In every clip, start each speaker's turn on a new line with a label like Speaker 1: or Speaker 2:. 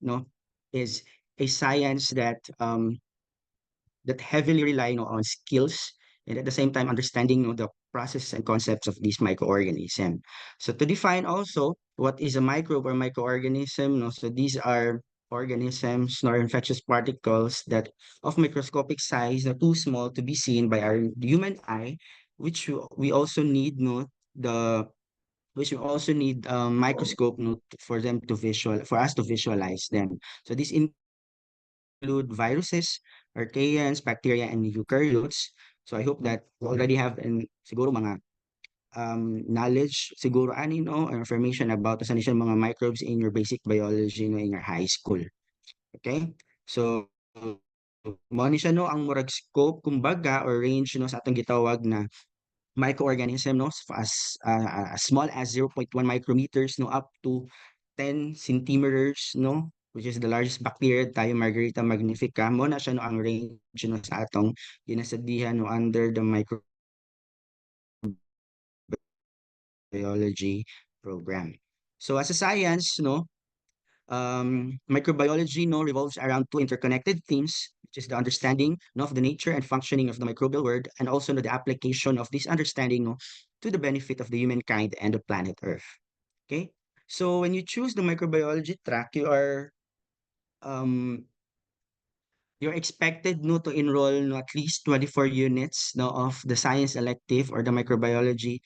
Speaker 1: no, is a science that heavily rely, on skills, and at the same time understanding, the process and concepts of these microorganism. So to define also what is a microbe or microorganism, no, so these are organisms nor infectious particles that of microscopic size, too small to be seen by our human eye, which we also need, the which we also need microscope, for them to for us to visualize them. So this include viruses, archaeans, bacteria, and eukaryotes. So I hope that you already have siguro mga knowledge, siguro ani, or information about sa mga microbes in your basic biology, in your high school. Okay? So mo ni siya, ang murag scope kumbaga or range, sa atong gitawag na microorganism, as small as 0.1 micrometers, up to 10 centimeters, which is the largest bacteria tayo Margarita magnifica. Mo na siya, ang range, sa atong ginasadihan, under the microbiology program. So as a science, microbiology, revolves around two interconnected themes, which is the understanding, of the nature and functioning of the microbial world, and also, the application of this understanding, to the benefit of the humankind and the planet Earth. Okay, so when you choose the microbiology track, um you're expected, to enroll, at least 24 units, of the science elective or the microbiology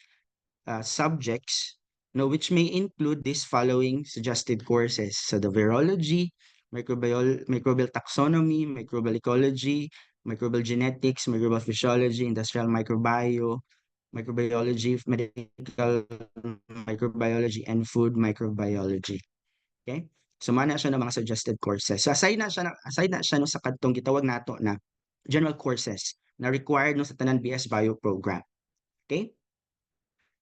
Speaker 1: subjects, which may include these following suggested courses. So the virology, microbial taxonomy, microbial ecology, microbial genetics, microbial physiology, industrial microbiology, medical microbiology, and food microbiology. Okay? So mana siya ng mga suggested courses. So aside na siya no, sa kadtong gitawag nato na general courses na required, no, sa tanan BS Bio program. Okay?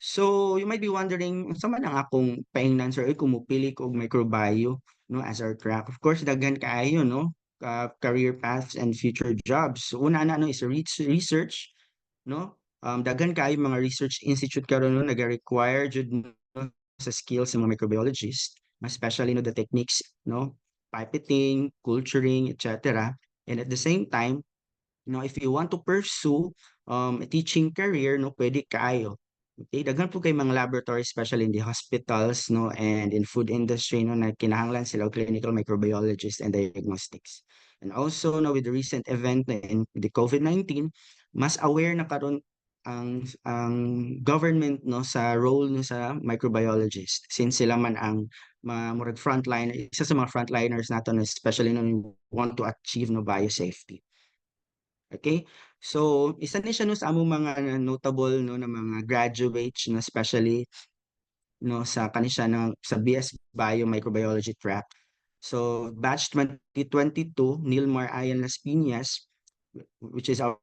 Speaker 1: So, you might be wondering, unsa man ang akong paingnan, sir, kung mupili ko og microbio, as our track. Of course, daghan kaayo, career paths and future jobs. So, una na, is research, no? Daghan kaayo mga research institute karon, naga-require jud, sa skills ng mga microbiologist, especially, the techniques, pipetting, culturing, etc. And at the same time, if you want to pursue a teaching career, pwede kaayo. Okay, daghan po kay mga laboratory, especially in the hospitals, and in food industry, na kinahanglan sila og clinical microbiologist and diagnostics. And also, with the recent event in the COVID-19, mas aware na karon ang government, sa role, sa microbiologist, since sila man ang murag frontline, isa sa mga frontliners naton, especially when we want to achieve, biosafety. Okay? So, isa ni siya, sa among mga notable, na mga graduates, especially, sa kanisya sa BS Bio Microbiology track. So, batch 2022, Nilmar Ayan Las Piñas, which is our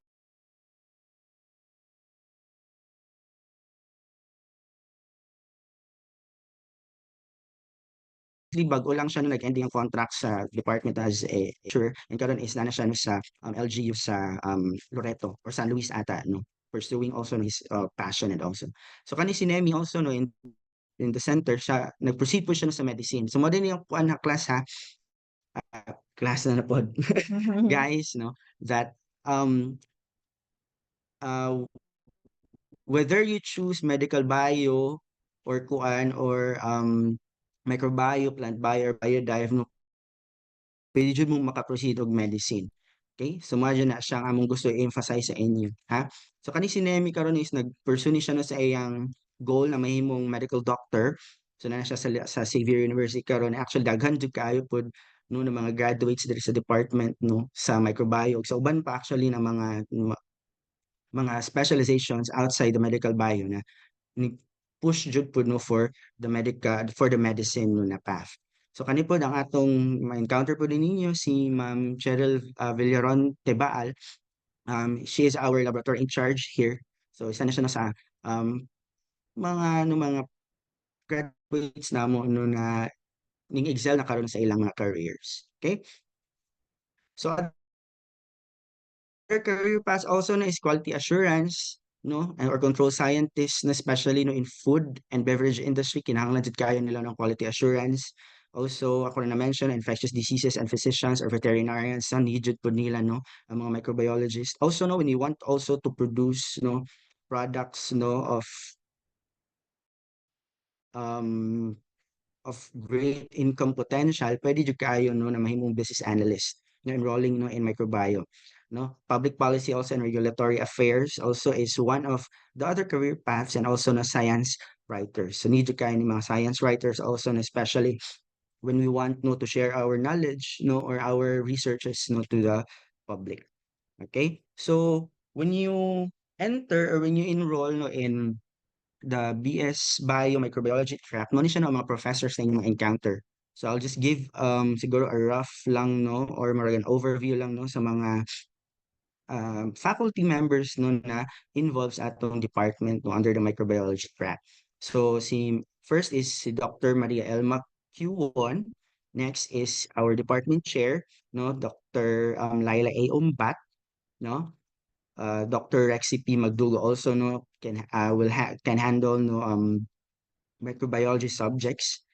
Speaker 1: bago lang siya, nag-ending ang contract sa department as a lecturer, and karon is na siya, sa LGU sa Loreto or San Luis ata, pursuing also his passion. And also, so kani si Nemi also, in the center siya, nag-proceed po siya, sa medicine. So mo din yung kuan na class, ha, class na pod guys, that uh whether you choose medical bio or kuan or microbio, plant bio, or biodive, pwede jud mong maka-proceed og medicine. Okay? So madyo na siyang among gusto i-emphasize sa inyo, ha? So kani si Nemi karon is nag-pursue ni siya, sa iyang goal na mahimong medical doctor. So na siya sa Xavier University karon. Actually daghan jud kaayo pod, ng mga graduates diri sa department, sa microbiome. Sa uban pa actually na mga specializations outside the medical bio na ni push jud po, for the medicine, na path. So kani po ang atong ma-encounter po din ninyo si Ma'am Cheryl Villaron Tebaal. She is our laboratory in charge here. So isa na siya, sa mga graduates namo, na ning excel na karon sa ilang mga careers. Okay? So their career paths also na is quality assurance, or control scientist, na especially, in food and beverage industry, kinahanglan jud kayo nila ng quality assurance. Also, ako na mention infectious diseases and physicians or veterinarians, sa need jud po nila, no, ang mga microbiologists. Also, no, when you want also to produce, no, products, no, um, of great income potential, pwede jud kaayo, no, na mahimong business analyst, no, enrolling, no, in microbio. No, public policy also and regulatory affairs also is one of the other career paths, and also na science writers. So need jud kaayo ni mga science writers also, and especially when we want, no, to share our knowledge, no, or our researches, no, to the public. Okay, so when you enter or when you enroll, no, in the BS Bio Microbiology track, mo ni siya, no, mga professors na inyong encounter. So I'll just give siguro a rough lang, no, or more an overview lang, no, sa mga faculty members, no, na involved sa atong department, no, under the microbiology track. So first is si Dr. Maria Elma Q1. Next is our department chair, no, Dr. Laila A. Umbat, no. Dr. Rexy P. Magdugo also, no, can handle, no, microbiology subjects.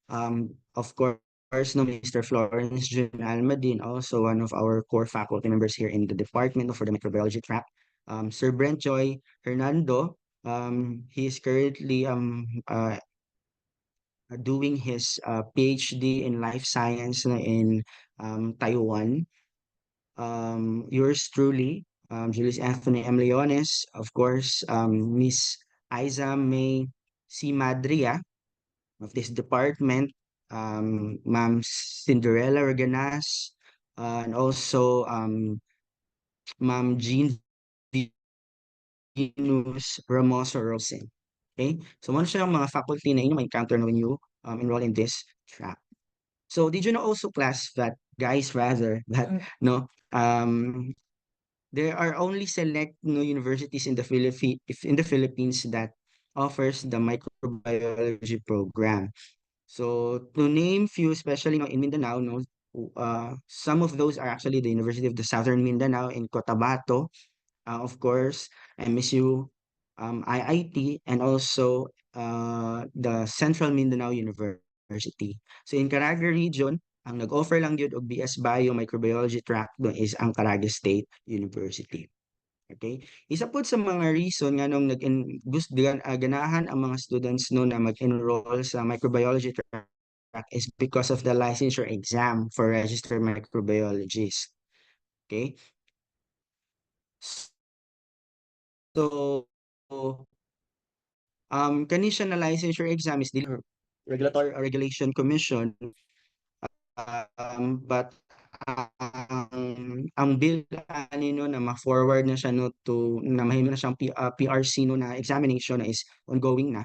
Speaker 1: Of course, no, Mr. Florence Jun Almadin, also one of our core faculty members here in the department, no, for the microbiology track. Sir Brent Joy Hernando, he is currently doing his PhD in life science, no, in Taiwan. Yours truly, Julius Anthony M. Leones, of course, Miss Aiza May C. Madria of this department, Ma'am Cinderella Reganas, and also Ma'am Jean Venus Ramoso Rosen. Okay, so ano siya yung mga faculty na inyo ma-encounter when you enroll in this track. So did you know also, class, that guys, rather, that no, there are only select, no, universities in the Philippines that offers the microbiology program. So to name few, especially, no, in Mindanao, no, some of those are actually the University of the Southern Mindanao in Cotabato, of course, MSU, IIT, and also the Central Mindanao University. So in Caraga region, ang nag-offer lang yun og BS Bio Microbiology track doon is ang Caraga State University. Okay? Isa po sa mga reason nga nung ganahan ang mga students no na mag-enroll sa microbiology track is because of the licensure exam for registered microbiologists. Okay? So, kani siya na licensure exam is the Regulatory Regulation Commission, but ang bill ani no na ma-forward na siya no to na mahimo na siyang PRC no na examination na is ongoing na.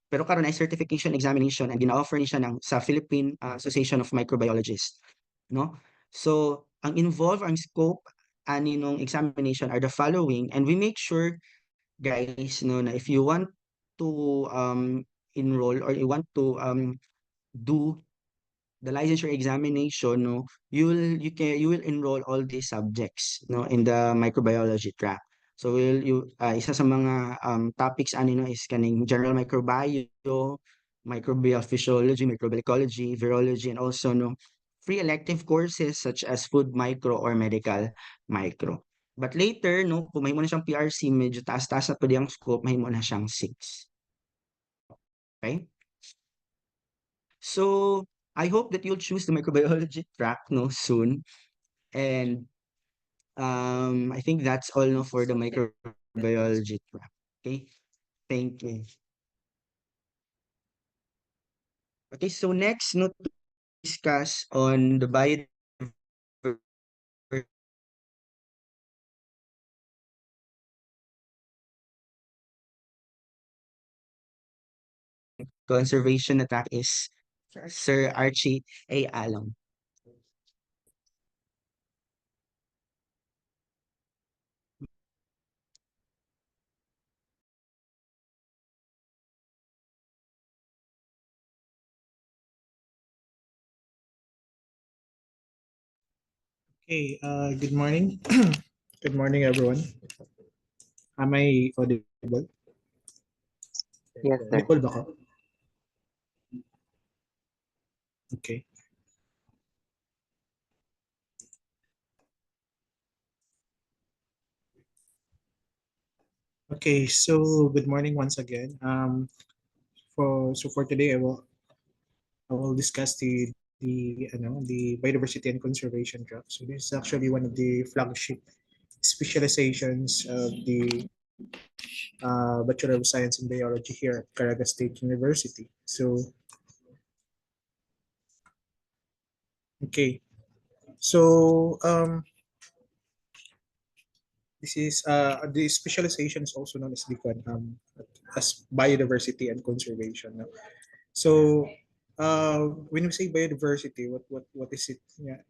Speaker 1: Pero karon ay certification examination and gina-offer ni siya ng sa Philippine Association of Microbiologists, no? So, ang involved, ang scope ani nung examination are the following, and we make sure, guys, no, na if you want to enroll or you want to do the licensure examination, no, you will enroll all these subjects, no, in the microbiology track. So isa sa mga topics ani no is kaning general microbiome, microbial physiology, microbial ecology, virology, and also, no, free elective courses such as food micro or medical micro. But later, no, kung mahimo na siyang PRC, medyo taas-taas na pwede ang scope, mahimo na siyang 6. Okay? So, I hope that you'll choose the microbiology track, no, soon. And I think that's all, no, for the microbiology track. Okay? Thank you. Okay, so next, no, to discuss on the biodiversity conservation attack is Sir Archie A. Along.
Speaker 2: Okay, good morning. Good morning, everyone. Am I audible?
Speaker 3: Yes, sir.
Speaker 2: Nicole ba ko? Okay. Okay, so good morning once again. For today, I will discuss the biodiversity and conservation track. So this is actually one of the flagship specializations of the Bachelor of Science in Biology here at Caraga State University. So okay, so this is the specialization is also known as as biodiversity and conservation. No? So when we say biodiversity, what is it? Yeah,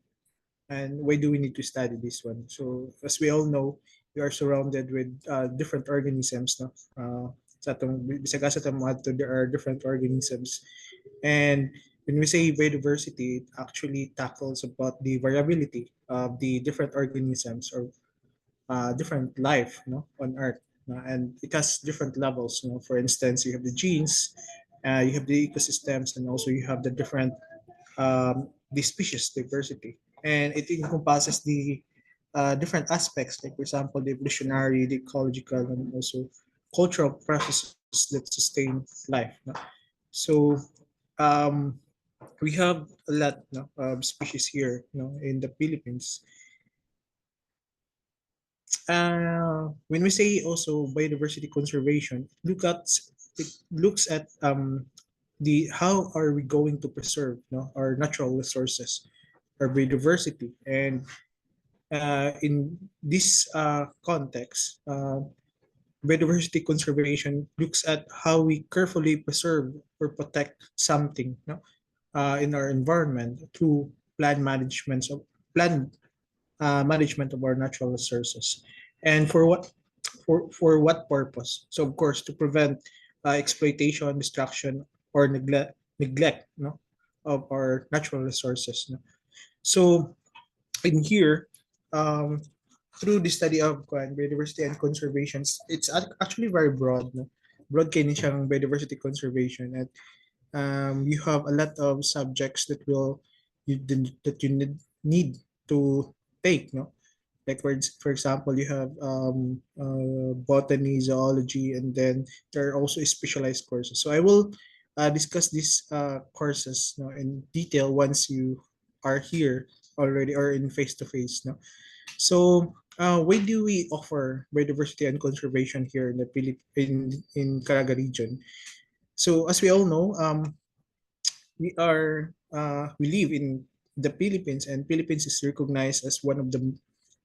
Speaker 2: and why do we need to study this one? So as we all know, we are surrounded with different organisms. No, sa atong bisag asa ta moadto, there are different organisms, and when we say biodiversity, it actually tackles about the variability of the different organisms or different life, on Earth. And it has different levels. For instance, you have the genes, you have the ecosystems, and also you have the different the species diversity, and it encompasses the different aspects, like for example, the evolutionary, the ecological, and also cultural processes that sustain life. No? So um, we have a lot, of species here, in the Philippines. When we say also biodiversity conservation, it looks at the how are we going to preserve, our natural resources, our biodiversity, and in this context, biodiversity conservation looks at how we carefully preserve or protect something, in our environment through plan management of our natural resources. And for what purpose? So of course, to prevent exploitation, destruction, or neglect, of our natural resources. No? So in here, um, through the study of biodiversity and conservation, it's actually very broad. No? Broad kayo siyang biodiversity conservation, at you have a lot of subjects that you need to take. No, like for example, you have botany, zoology, and then there are also specialized courses. So I will discuss these courses, in detail once you are here already or in face to face. No, so why do we offer biodiversity and conservation here in the in Caraga region? So as we all know, we live in the Philippines, and Philippines is recognized as one of the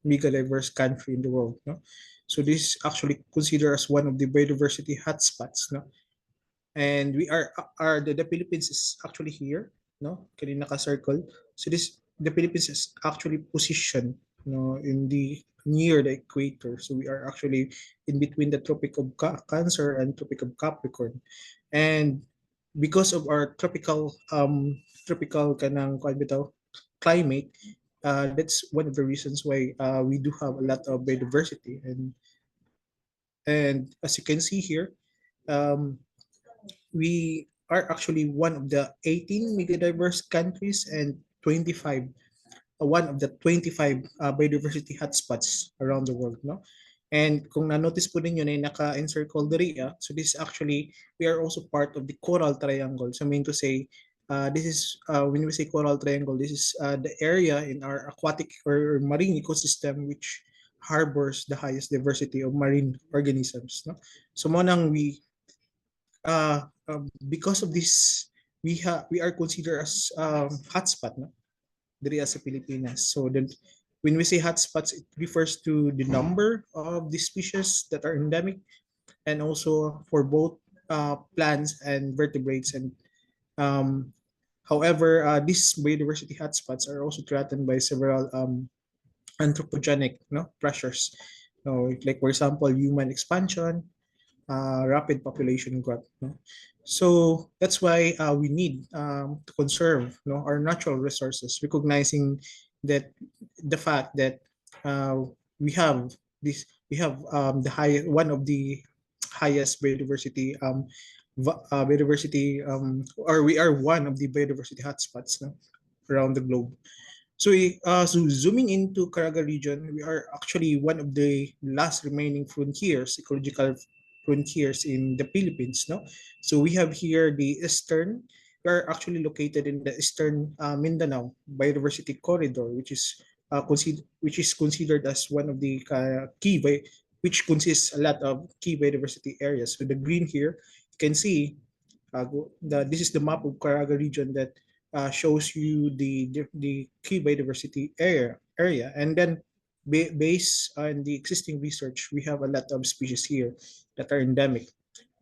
Speaker 2: mega diverse country in the world. No, so this is actually considered as one of the biodiversity hotspots. No, and the Philippines is actually here. No, kanina naka circle. So the Philippines is actually positioned, in the near the equator. So we are actually in between the Tropic of Cancer and Tropic of Capricorn, and because of our tropical kanang kuan bitaw climate, that's one of the reasons why we do have a lot of biodiversity, and as you can see here, um, we are actually one of the 18 mega diverse countries and 25 one of the 25 biodiversity hotspots around the world, no? And kung na-notice po ninyo na naka-encircle diri, so this actually, we are also part of the coral triangle. So I mean to say, this is, when we say coral triangle, this is the area in our aquatic or marine ecosystem which harbors the highest diversity of marine organisms, no? So mo nang because of this, we are considered as hotspot, no? Diri sa Pilipinas. So then when we say hotspots, it refers to the number of the species that are endemic, and also for both plants and vertebrates. And um, however, these biodiversity hotspots are also threatened by several anthropogenic, pressures. Like for example, human expansion, rapid population growth. No? So that's why we need to conserve, our natural resources, recognizing that the fact that we have the high one of the highest biodiversity, or we are one of the biodiversity hotspots, no, around the globe. So zooming into Caraga region, we are actually one of the last remaining frontiers, ecological frontiers in the Philippines. No, so we have here the eastern. We are actually located in the eastern Mindanao biodiversity corridor, which is considered as one of the which consists a lot of key biodiversity areas. So the green here, you can see this is the map of Caraga region that shows you the key biodiversity area, and then based on the existing research, we have a lot of species here that are endemic,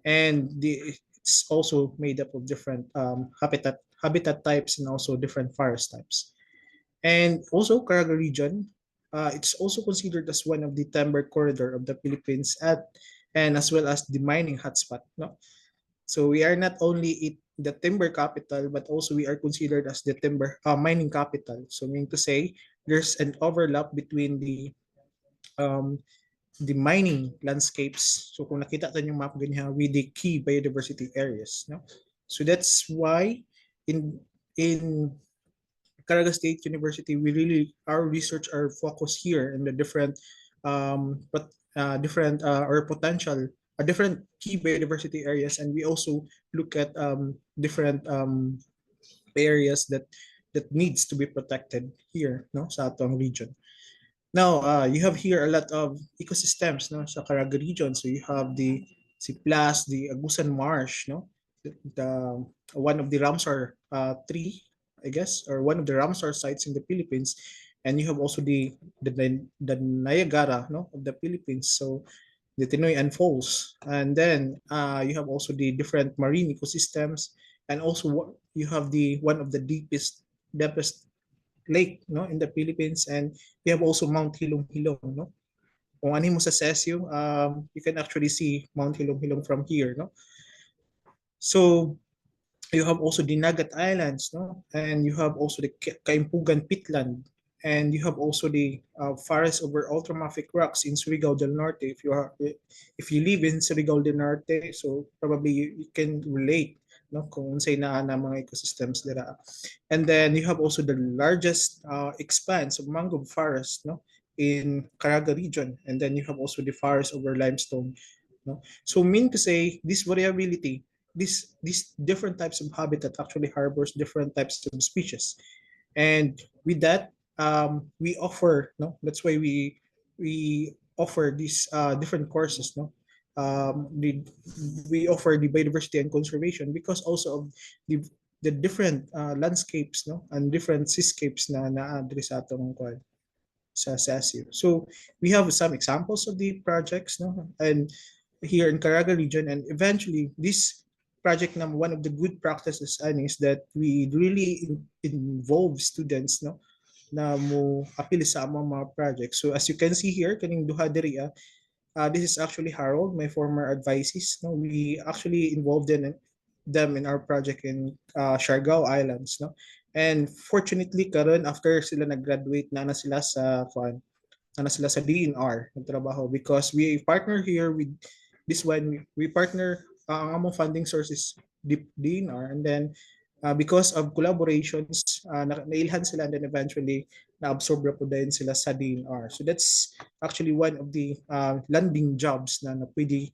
Speaker 2: and it's also made up of different habitat types and also different forest types. And also Caraga region, it's also considered as one of the timber corridor of the Philippines and as well as the mining hotspot. No, so we are not only the timber capital, but also we are considered as the timber mining capital. So meaning to say, there's an overlap between um, the mining landscapes. So kung nakita tayo yung map ganyan with the key biodiversity areas. No? So that's why in Caraga State University, our research are focused here in the different or potential different key biodiversity areas, and we also look at different areas that needs to be protected here, no, sa atong region. Now, you have here a lot of ecosystems, no, sa Caraga region. So you have the Siplas, the Agusan Marsh, no, the one of the Ramsar tree, I guess, or one of the Ramsar sites in the Philippines, and you have also the Niagara, no, of the Philippines. So the Tinoy Falls, and then you have also the different marine ecosystems, and also you have the one of the deepest lake, no, in the Philippines, and you have also Mount Hilong-Hilong, no. Kung ano mo sa CESU, you can actually see Mount Hilong-Hilong from here, no. So you have also the Nagat Islands, no, and you have also the Kaimpugan Pitland, and you have also the forest over ultramafic rocks in Surigao del Norte. If you live in Surigao del Norte, so probably you can relate, no, kung unsay na mga ecosystems dira. And then you have also the largest expanse of mangrove forest, no, in Caraga region, and then you have also the forest over limestone, no. So mean to say, this variability, these different types of habitat actually harbors different types of species, and with that, we offer, no, that's why we offer these different courses, no. We offer the biodiversity and conservation because also of the different landscapes, no, and different seascapes na naadri sa atong sa SASU. So we have some examples of the projects, no, and here in Caraga region, and eventually this project number one of the good practices is that we really involve students, no, na mo apil sa among mga projects. So as you can see here, kaning duha diri, this is actually Harold, my former advisees. No, we actually involved them in our project in Siargao Islands, no. And fortunately karon after sila nag-graduate na sila sa DNR nagtrabaho, because we partner here with this one. We partner ang among funding sources DNR, and then because of collaborations, nailhan sila, and then eventually na-absorb po din sila sa DNR. So that's actually one of the landing jobs na pwede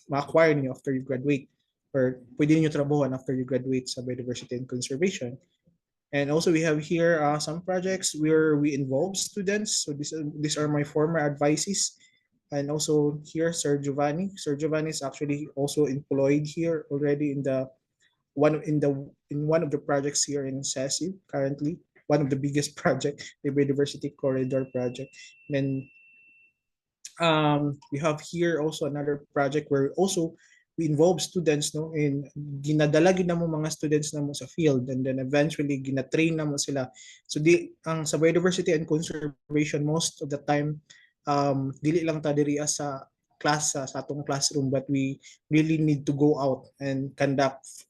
Speaker 2: ma-acquire niyo after you graduate, or pwede niyo trabahoan after you graduate sa biodiversity and conservation. And also we have here some projects where we involve students. So these are my former advisees. And also here, Sir Giovanni. Sir Giovanni is actually also employed here already in one of the projects here in SESU currently, one of the biggest project, the Biodiversity Corridor project. And then we have here also another project where also we involve students, no, in ginadala gid namo mga students namo sa field, and then eventually gina-train namo sila. So ang sa biodiversity and conservation, most of the time dili lang ta diri sa class sa atong classroom, but we really need to go out and conduct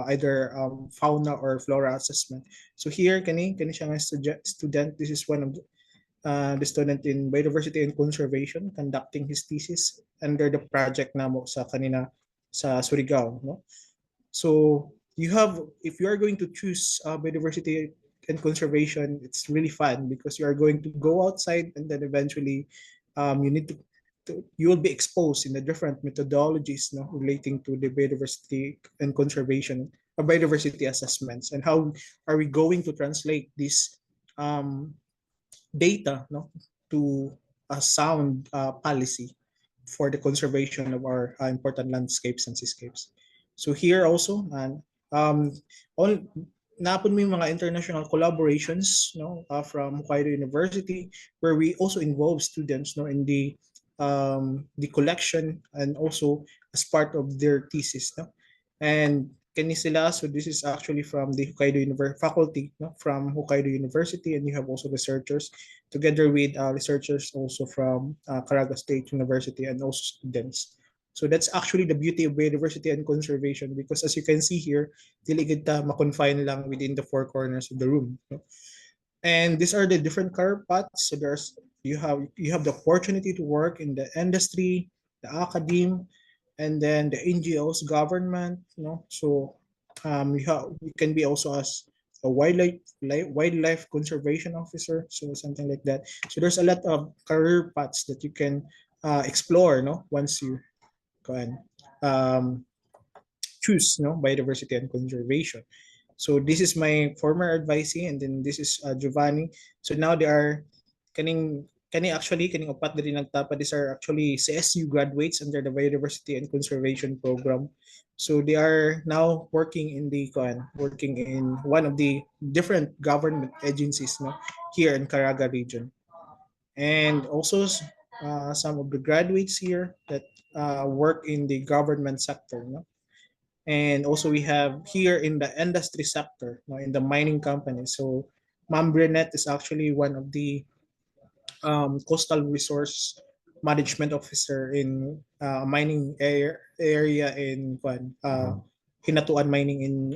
Speaker 2: either fauna or flora assessment. So here kani siya nga student. This is one of the student in biodiversity and conservation conducting his thesis under the project namo sa kanina sa Surigao, no. So you have, if you are going to choose biodiversity and conservation, it's really fun because you are going to go outside and then eventually you need to you will be exposed in the different methodologies, no, relating to the biodiversity and conservation biodiversity assessments, and how are we going to translate this um, data, no, to a sound policy for the conservation of our important landscapes and seascapes. So here also, and all napon mo yung mga international collaborations, no, from Hokkaido University, where we also involve students, no, in the collection and also as part of their thesis, no. And kani sila, so this is actually from the Hokkaido faculty, no, from Hokkaido University, and you have also researchers together with researchers also from Caraga State University and also students. So that's actually the beauty of biodiversity and conservation, because as you can see here, dili kita ma-confine lang within the four corners of the room, no? And these are the different career paths. So you have the opportunity to work in the industry, the academe, and then the NGOs, government, you know. So you can be also as a wildlife conservation officer, so something like that. So there's a lot of career paths that you can explore, no, once you can um, choose, no, biodiversity and conservation. So this is my former advisee, and then this is Giovanni. So now they are kaning upat diri nagtapa. These are actually CSU graduates under the Biodiversity and Conservation Program. So they are now working in one of the different government agencies, no, here in Caraga region. And also some of the graduates here that work in the government sector, no? And also we have here in the industry sector, no, in the mining company. So Ma'am Brenette is actually one of the coastal resource management officer in mining area in Hinatuan mining in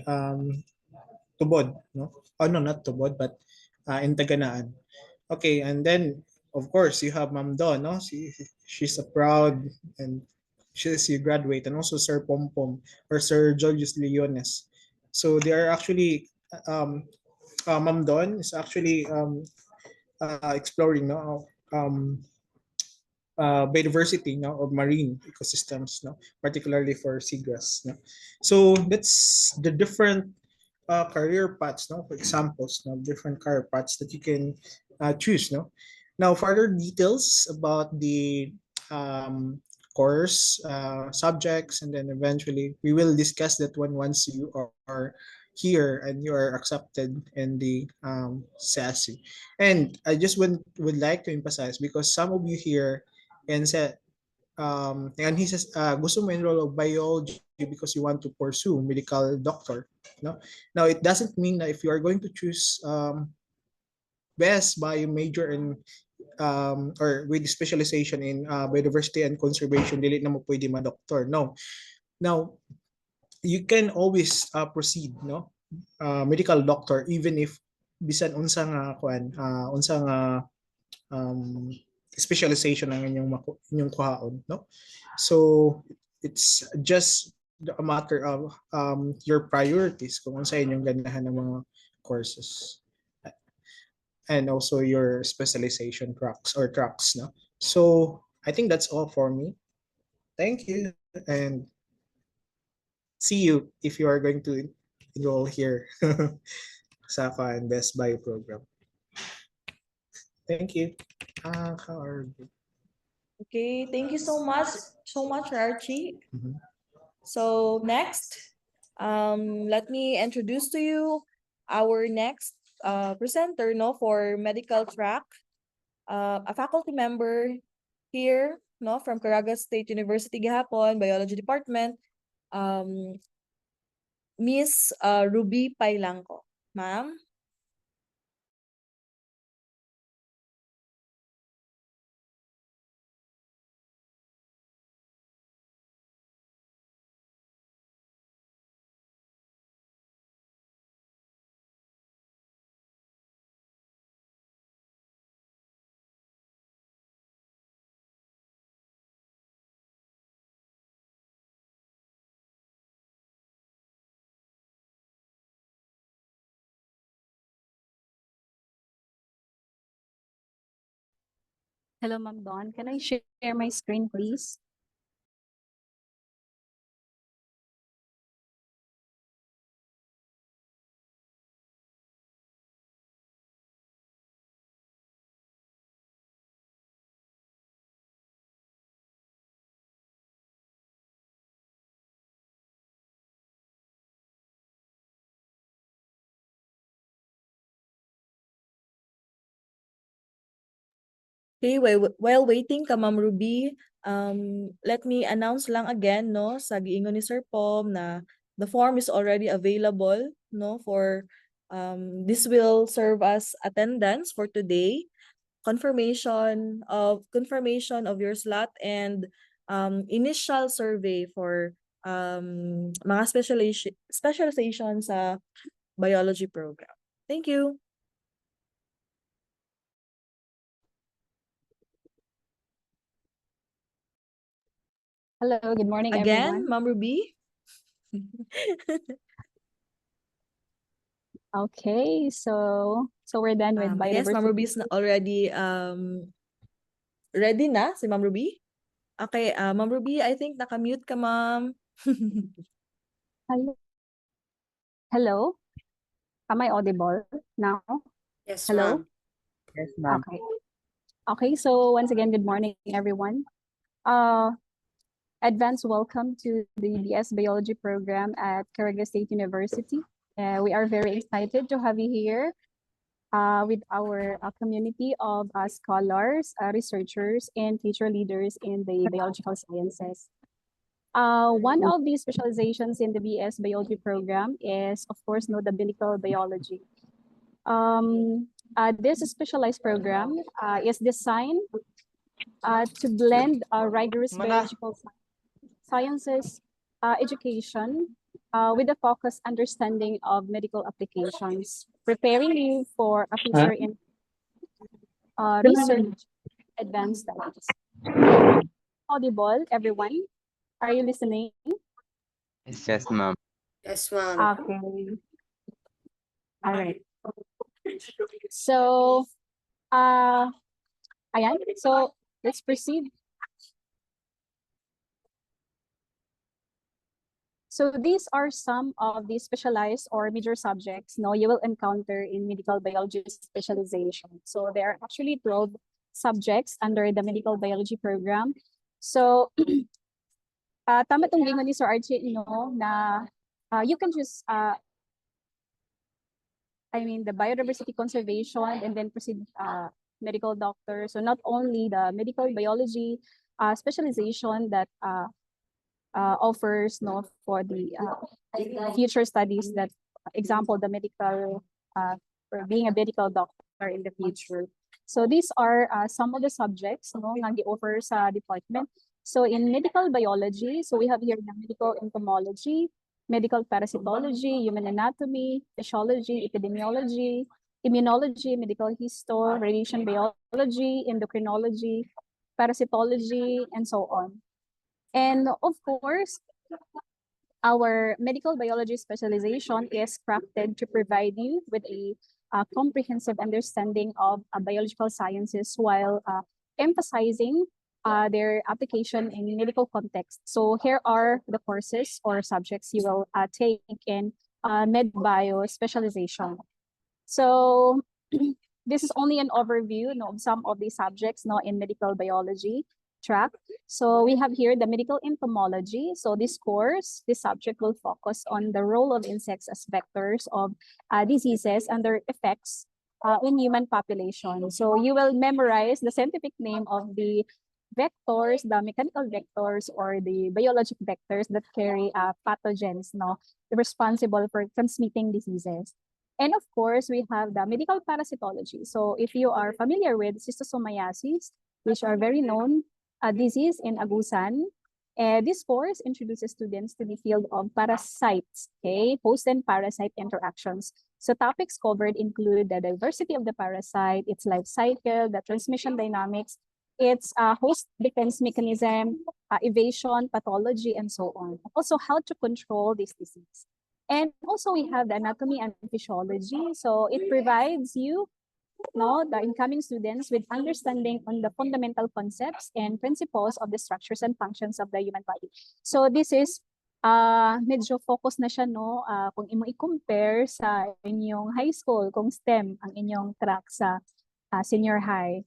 Speaker 2: Tubod, no? Oh no, not Tubod, but in Taganaan. Okay, and then of course you have Ma'am Dawn, no? She's a proud and she's a graduate, and also Sir Pompom or Sir Julius Leones. So they are actually Ma'am Dawn is actually exploring, no, biodiversity, no, of marine ecosystems, no, particularly for seagrass, no. So that's the different career paths, no, for examples, no, different career paths that you can choose, no. Now further details about the course subjects, and then eventually we will discuss that one once you are here and you are accepted in the SASI. And I just would like to emphasize, because some of you here and said and he says gusto mo enroll of biology because you want to pursue medical doctor, no. Now it doesn't mean that if you are going to choose best bio major in or with specialization in biodiversity and conservation, dili na mo pwede ma-doctor, no. Now you can always proceed, no, medical doctor, even if bisan unsa nga unsa nga um, specialization ang inyong kuhaon, no. So it's just a matter of your priorities, kung unsa inyong ganahan ng mga courses, and also your specialization tracks, no. So I think that's all for me. Thank you, and see you if you are going to enroll here sa Best Bio program. Thank you. How are you?
Speaker 3: Okay, thank you so much, Archie.
Speaker 2: Mhm.
Speaker 3: So next, let me introduce to you our next presenter, no, for medical track, a faculty member here, no, from Caraga State University gihapon, Biology Department, um, Miss Ruby Pailangco. Ma'am?
Speaker 4: Hello, Ma'am Dawn. Can I share my screen, please?
Speaker 3: Okay, while waiting ka, Ma'am Ruby, let me announce lang again, no, sa giingon ni Sir Pom na the form is already available, no, for this will serve as attendance for today, confirmation of your slot and initial survey for mga specialization sa biology program. Thank you.
Speaker 4: Hello, good morning,
Speaker 3: Again,
Speaker 4: everyone.
Speaker 3: Ma'am Ruby.
Speaker 4: Okay, so we're done with
Speaker 3: I guess Ma'am Ruby is
Speaker 4: biodiversity.
Speaker 3: already ready na si Ma'am Ruby. Okay, Ma'am Ruby, I think naka-mute ka, Ma'am.
Speaker 4: Hello. Hello. Am I audible now?
Speaker 5: Yes,
Speaker 4: Hello.
Speaker 5: ma'am.
Speaker 1: Yes, ma'am.
Speaker 4: Okay. Okay, so once again, good morning, everyone. Advanced welcome to the BS Biology program at Caraga State University. We are very excited to have you here with our community of scholars, researchers, and future leaders in the biological sciences. One of the specializations in the BS Biology program is, of course, the medical biology. This specialized program is designed to blend rigorous biological sciences education with a focused understanding of medical applications, preparing you for a future in research advanced studies. Audible, everyone? Are you listening?
Speaker 6: Yes, ma'am.
Speaker 5: Yes, ma'am.
Speaker 4: Okay. All right. So, ayan. So, let's proceed. So these are some of the specialized or major subjects you will encounter in medical biology specialization. So there are actually 12 subjects under the medical biology program. So tama tong gingon ni Sir Archie, na you can just the biodiversity conservation and then proceed medical doctor. So not only the medical biology specialization that offers for the future studies, that example the medical for being a medical doctor in the future. So these are some of the subjects nga gi-offer sa department. So in medical biology, so we have here the medical entomology, medical parasitology, human anatomy, physiology, epidemiology, immunology, medical histo, radiation biology, endocrinology, parasitology, and so on. And of course, our medical biology specialization is crafted to provide you with a comprehensive understanding of biological sciences while emphasizing their application in medical context. So here are the courses or subjects you will take in med bio specialization. So this is only an overview of some of the subjects in medical biology track. So we have here the medical entomology. So this course, this subject will focus on the role of insects as vectors of diseases and their effects in human population. So you will memorize the scientific name of the vectors, the mechanical vectors, or the biologic vectors that carry pathogens responsible for transmitting diseases. And of course, we have the medical parasitology. So if you are familiar with schistosomiasis, which are very known disease in Agusan, this course introduces students to the field of parasites, host and parasite interactions. So topics covered include the diversity of the parasite, its life cycle, the transmission dynamics, its host defense mechanism, evasion, pathology, and so on. Also, how to control this disease. And also we have the anatomy and physiology. So it provides you no, the incoming students with understanding on the fundamental concepts and principles of the structures and functions of the human body. So this is medyo focus na siya, no, kung imo i-compare sa inyong high school, kung STEM ang inyong track sa senior high.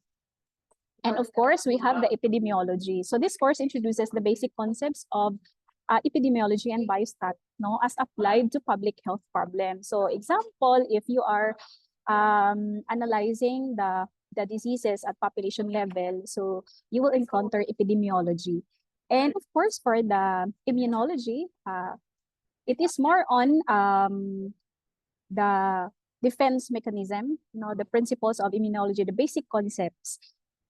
Speaker 4: And of course, we have the epidemiology. So this course introduces the basic concepts of epidemiology and biostat, no, as applied to public health problems. So example, if you are analyzing the diseases at population level, so you will encounter epidemiology. And of course, for the immunology, it is more on the defense mechanism, the principles of immunology, the basic concepts.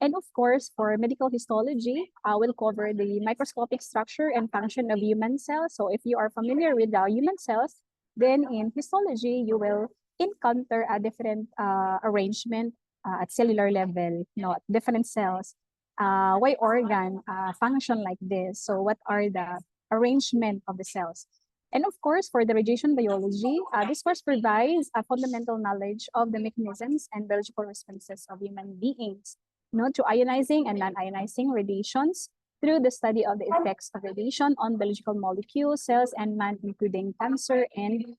Speaker 4: And of course, for medical histology, we'll cover the microscopic structure and function of human cells. So if you are familiar with the human cells, then in histology, you will encounter a different arrangement at cellular level, different cells. Why organ function like this? So what are the arrangement of the cells? And of course, for the radiation biology, this course provides a fundamental knowledge of the mechanisms and biological responses of human beings, to ionizing and non-ionizing radiations through the study of the effects of radiation on biological molecules, cells, and man, including cancer and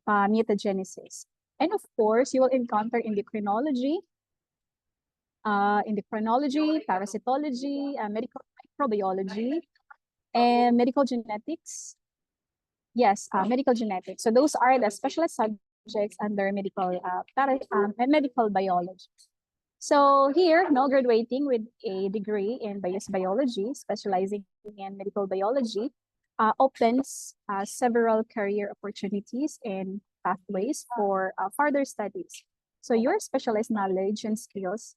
Speaker 4: mutagenesis. And of course, you will encounter endocrinology, parasitology, medical microbiology, and medical genetics. Yes, medical genetics. So those are the specialist subjects under medical biology. So here, graduating with a degree in biology, specializing in medical biology, opens several career opportunities and pathways for further studies. So your specialized knowledge and skills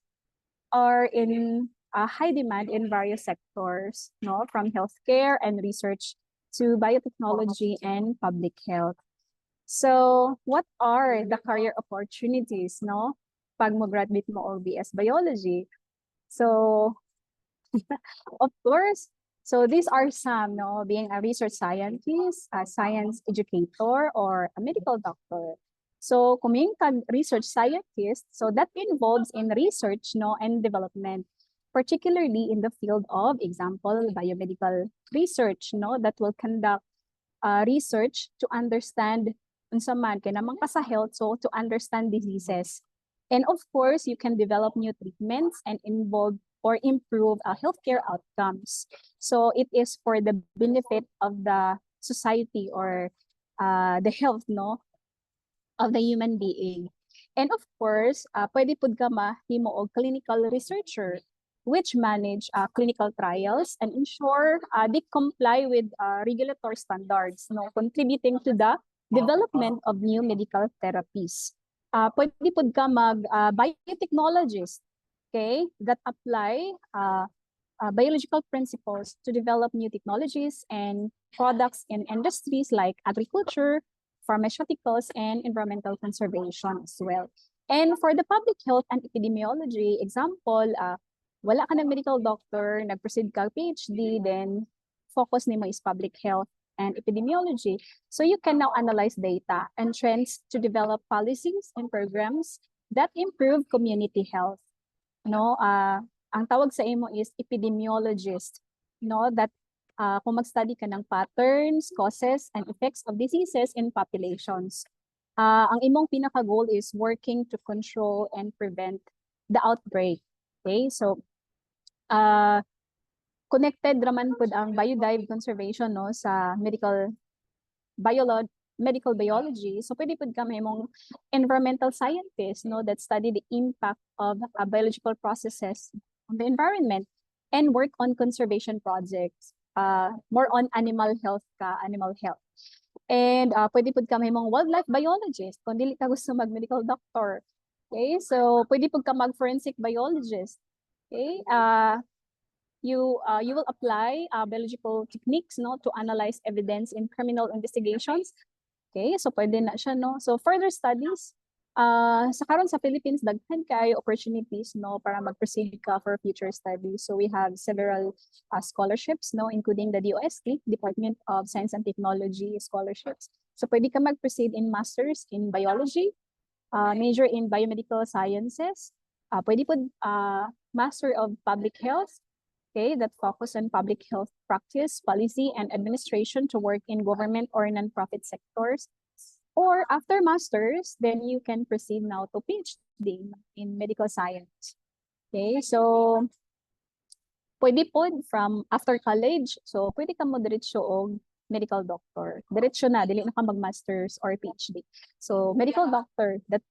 Speaker 4: are in high demand in various sectors, from healthcare and research to biotechnology and public health. So what are the career opportunities, pag mo graduate mo or BS Biology? So, of course, so these are some, being a research scientist, a science educator, or a medical doctor. So, kung yung research scientist, so that involves in research, and development, particularly in the field of, example, biomedical research, that will conduct research to understand unsa man kay namang sa health, so to understand diseases. And of course, you can develop new treatments and involve or improve healthcare outcomes. So it is for the benefit of the society or the health, of the human being. And of course, pwede pud ka mahimo og clinical researcher, which manage clinical trials and ensure they comply with regulatory standards, contributing to the development of new medical therapies. Pwede pud ka biotechnologist, okay, that apply biological principles to develop new technologies and products in industries like agriculture, pharmaceuticals, and environmental conservation as well. And for the public health and epidemiology, example, wala ka ng medical doctor, nag-proceed ka PhD, then focus nimo is public health and epidemiology. So you can now analyze data and trends to develop policies and programs that improve community health. Ang tawag sa imo is epidemiologist, that kung mag-study ka ng patterns, causes, and effects of diseases in populations. Ang imong pinaka-goal is working to control and prevent the outbreak. Okay, so connected raman pud ang biodive conservation sa medical biology. So pwede pud ka mahimong environmental scientist that study the impact of biological processes on the environment and work on conservation projects. More on animal health. And pwede pud ka mahimong wildlife biologist kung dili ka gusto mag-medical doctor. Okay, so pwede pud ka mag-forensic biologist. Okay, you will apply biological techniques to analyze evidence in criminal investigations. Okay, so pwede na siya, So further studies, sa karon sa Philippines, daghan kayo opportunities, para mag-proceed ka for future studies. So we have several scholarships, including the DOST, Department of Science and Technology scholarships. So pwede ka mag-proceed in masters in biology, major in biomedical sciences. Pwede po Master of Public Health, okay, that focus on public health practice, policy, and administration to work in government or nonprofit sectors. Or after master's, then you can proceed now to PhD in medical science. Okay, so pwede po from after college, so pwede ka mo diretso og medical doctor. Diretso na, dili na ka mag-masters or PhD. So medical doctor that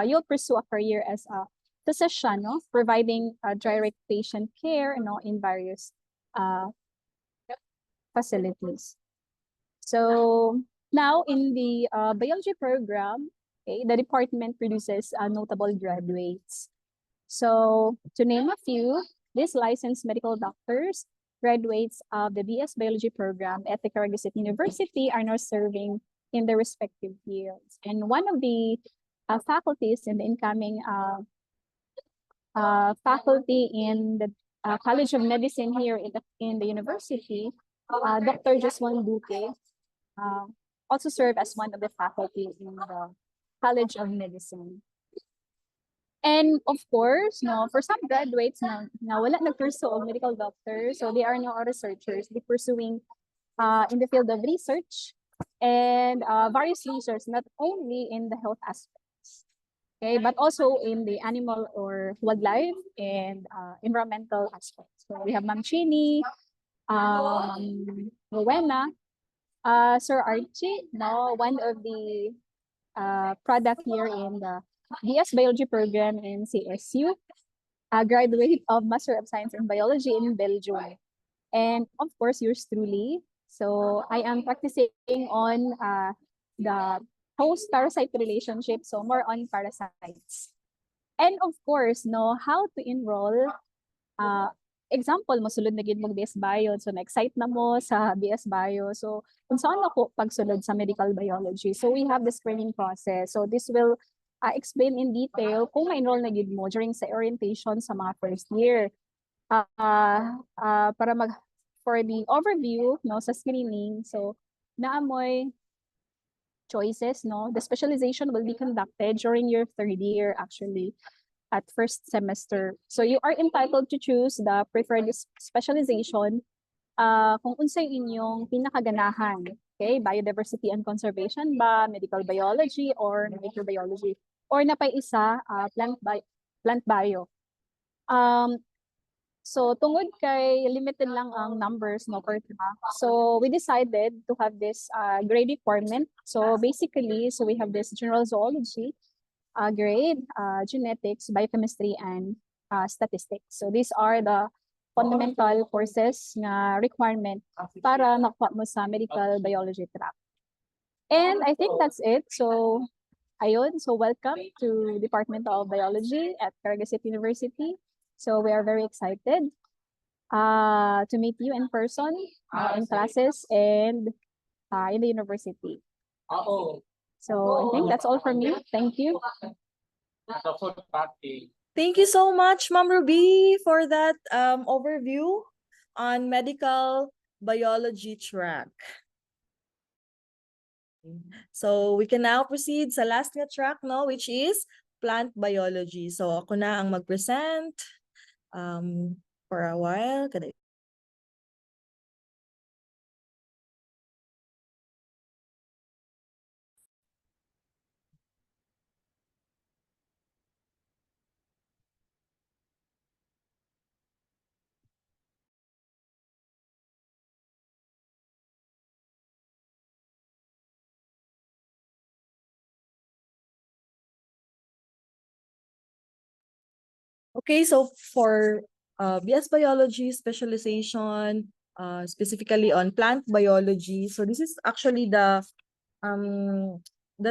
Speaker 4: you'll pursue a career as a physician, no, providing direct patient care, in various facilities. So now in the biology program, okay, the department produces notable graduates. So to name a few, these licensed medical doctors, graduates of the BS Biology program at the Caraga City University, are now serving in their respective fields. And one of the faculties in the incoming faculty in the College of Medicine here in the university, Dr. Joswan Duque, also serve as one of the faculty in the College of Medicine. And of course, for some graduates na wala nag-pursue of medical doctor, so they are now researchers. They pursuing in the field of research and various research, not only in the health aspects, okay, but also in the animal or wildlife and environmental aspects. So we have Ma'am Chini, Rowena, Sir Archie, one of the product here in the BS Biology program in CSU, a graduate of Master of Science in Biology in Belgium. And of course, yours truly. So I am practicing on the host-parasite relationship, so more on parasites. And of course, how to enroll. Example, mosulod na gid mo BS Bio, so na-excite na mo sa BS Bio. So kung saan ako pagsulod sa medical biology. So we have the screening process. So this will explain in detail kung ma-enroll na gid mo during sa orientation sa mga first year. For the overview, sa screening, so naamoy choices, the specialization will be conducted during your third year actually at first semester. So you are entitled to choose the preferred specialization kung unsay inyong pinakaganahan. Okay, biodiversity and conservation ba, medical biology or microbiology, or napay isa plant bio. So tungod kay limited lang ang numbers per track. So we decided to have this grade requirement. So basically, we have this general zoology grade, genetics, biochemistry, and statistics. So these are the fundamental courses na requirement para makuha mo sa medical biology track. And I think that's it. So ayun, so welcome to Department of Biology at Caraga City University. So we are very excited to meet you in person, in classes, and in the university. So I think that's all from me. Thank you.
Speaker 3: Thank you so much, Ma'am Ruby, for that overview on medical biology track. So we can now proceed sa last nga track, which is plant biology. So ako na ang mag-present for a while. Okay, so for BS Biology specialization, specifically on plant biology, so this is actually the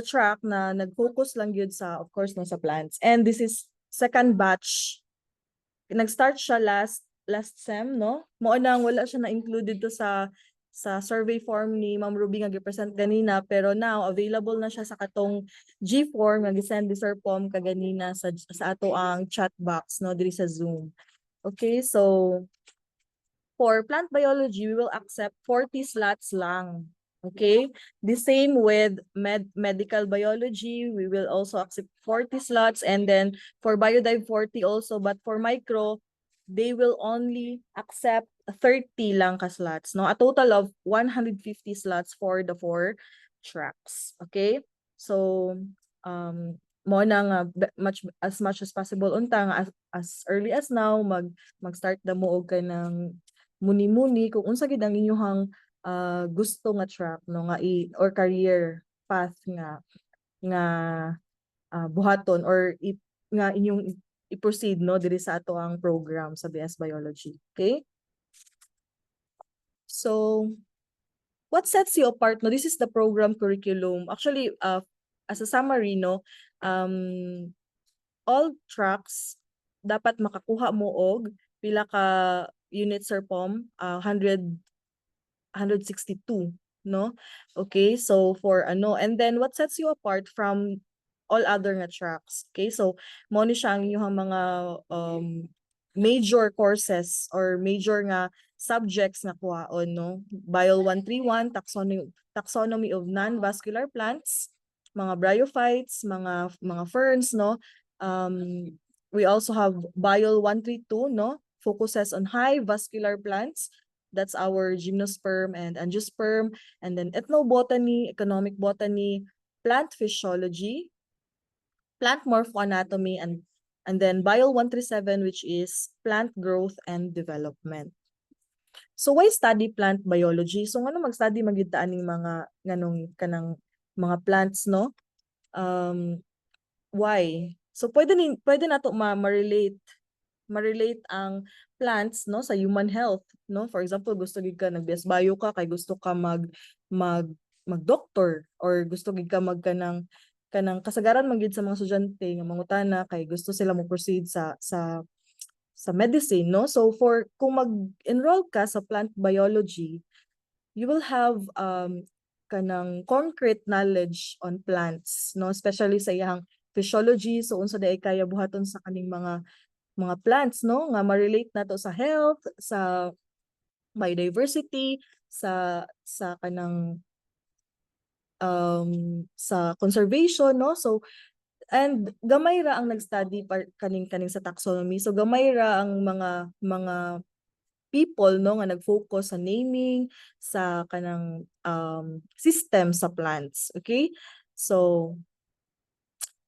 Speaker 3: track na nag-focus lang yun sa, of course, sa plants. And this is second batch. Nag-start siya last sem, no? Mao nang wala siya na-included to sa survey form ni Ma'am Ruby nga gi-present ganina, pero now available na siya sa katong G-form nga gi-send ni Sir Pom kaganina sa ato ang chat box, no, diri sa Zoom. Okay, so for plant biology, we will accept 40 slots lang. Okay, the same with medical biology, we will also accept 40 slots, and then for biodive 40 also, but for micro, they will only accept 30 lang ka slots, no? A total of 150 slots for the 4 tracks. Okay? So, mo na nga much as possible unta nga as early as now mag-start na mo og kanang muni-muni kung unsa gid ang inyong gusto nga track no nga or career path nga buhaton or nga inyong i-proceed no diri sa ato ang program sa BS Biology. Okay? So, what sets you apart? No, this is the program curriculum. Actually, as a summary, no, all tracks dapat makakuha mo og pila ka units or POM, 162, no? Okay, so for ano, and then what sets you apart from all other nga tracks? Okay, so mo ni siya ang inyong mga major courses or major nga subjects nga kuhaon, no? Bio 131, taxonomy of non-vascular plants, mga bryophytes, mga ferns, no? We also have Bio 132, no? Focuses on high vascular plants. That's our gymnosperm and angiosperm. And then ethnobotany, economic botany, plant physiology, plant morphoanatomy, and then Bio 137, which is plant growth and development. So why study plant biology? So ngano mag-study magyud ta aning mga nganong kanang mga plants, no? Why? So pwede nato ma-relate ang plants no sa human health, no? For example, gusto gid ka nag-BS Bio ka kay gusto ka mag-doctor, or gusto gid ka kanang kasagaran man gid sa mga estudyante nga mangutana kay gusto sila mo proceed sa medicine, no? So for kung mag-enroll ka sa plant biology, you will have kanang concrete knowledge on plants, no? Especially sa iyang physiology, so unsa day kaya buhaton sa kaning mga plants, no? Nga ma-relate nato sa health, sa biodiversity, sa kanang sa conservation, no? So and gamay ra ang nag-study kaning sa taxonomy. So gamay ra ang mga people no nga nag-focus sa naming sa kanang system sa plants. Okay? So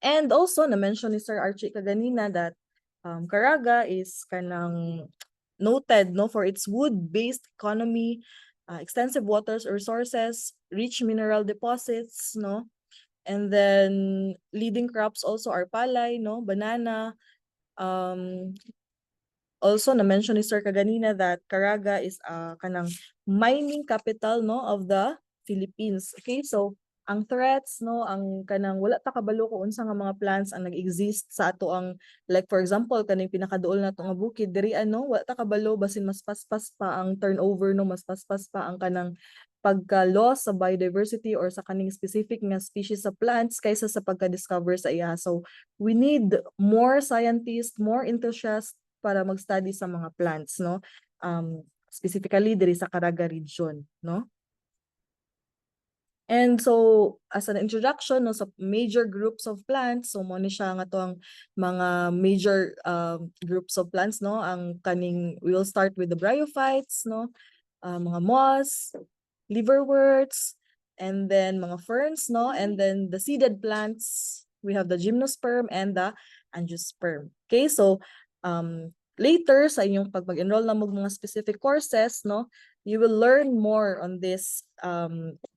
Speaker 3: and also na-mention ni Sir Archie kaganina that Caraga is kanang noted no for its wood-based economy, extensive waters resources, rich mineral deposits, no? And then leading crops also are palay, no, banana. Also na-mention ni Sir kaganina that Caraga is kanang mining capital no of the Philippines. Okay, so ang threats no ang kanang wala ta kabalo kung unsa nga mga plants ang nag-exist sa ato ang, like for example kaning pinakaduol nato nga bukid diri ano wala ta kabalo basin mas paspas pa ang turnover no, mas paspas pa ang kanang pagka-loss sa biodiversity or sa kaning specific nga species sa plants kaysa sa pagka-discover sa iya. So we need more scientists, more enthusiasts para mag-study sa mga plants, no? Specifically diri sa Caraga region, no? And so as an introduction no sa major groups of plants, so mo ni siya nga to ang mga major groups of plants, no? Ang kaning we will start with the bryophytes, no? Mga moss, liverworts, and then mga ferns, no? And then the seeded plants, we have the gymnosperm and the angiosperm. Okay, so later sa inyong pag mag-enroll na mo mga specific courses, no? You will learn more on this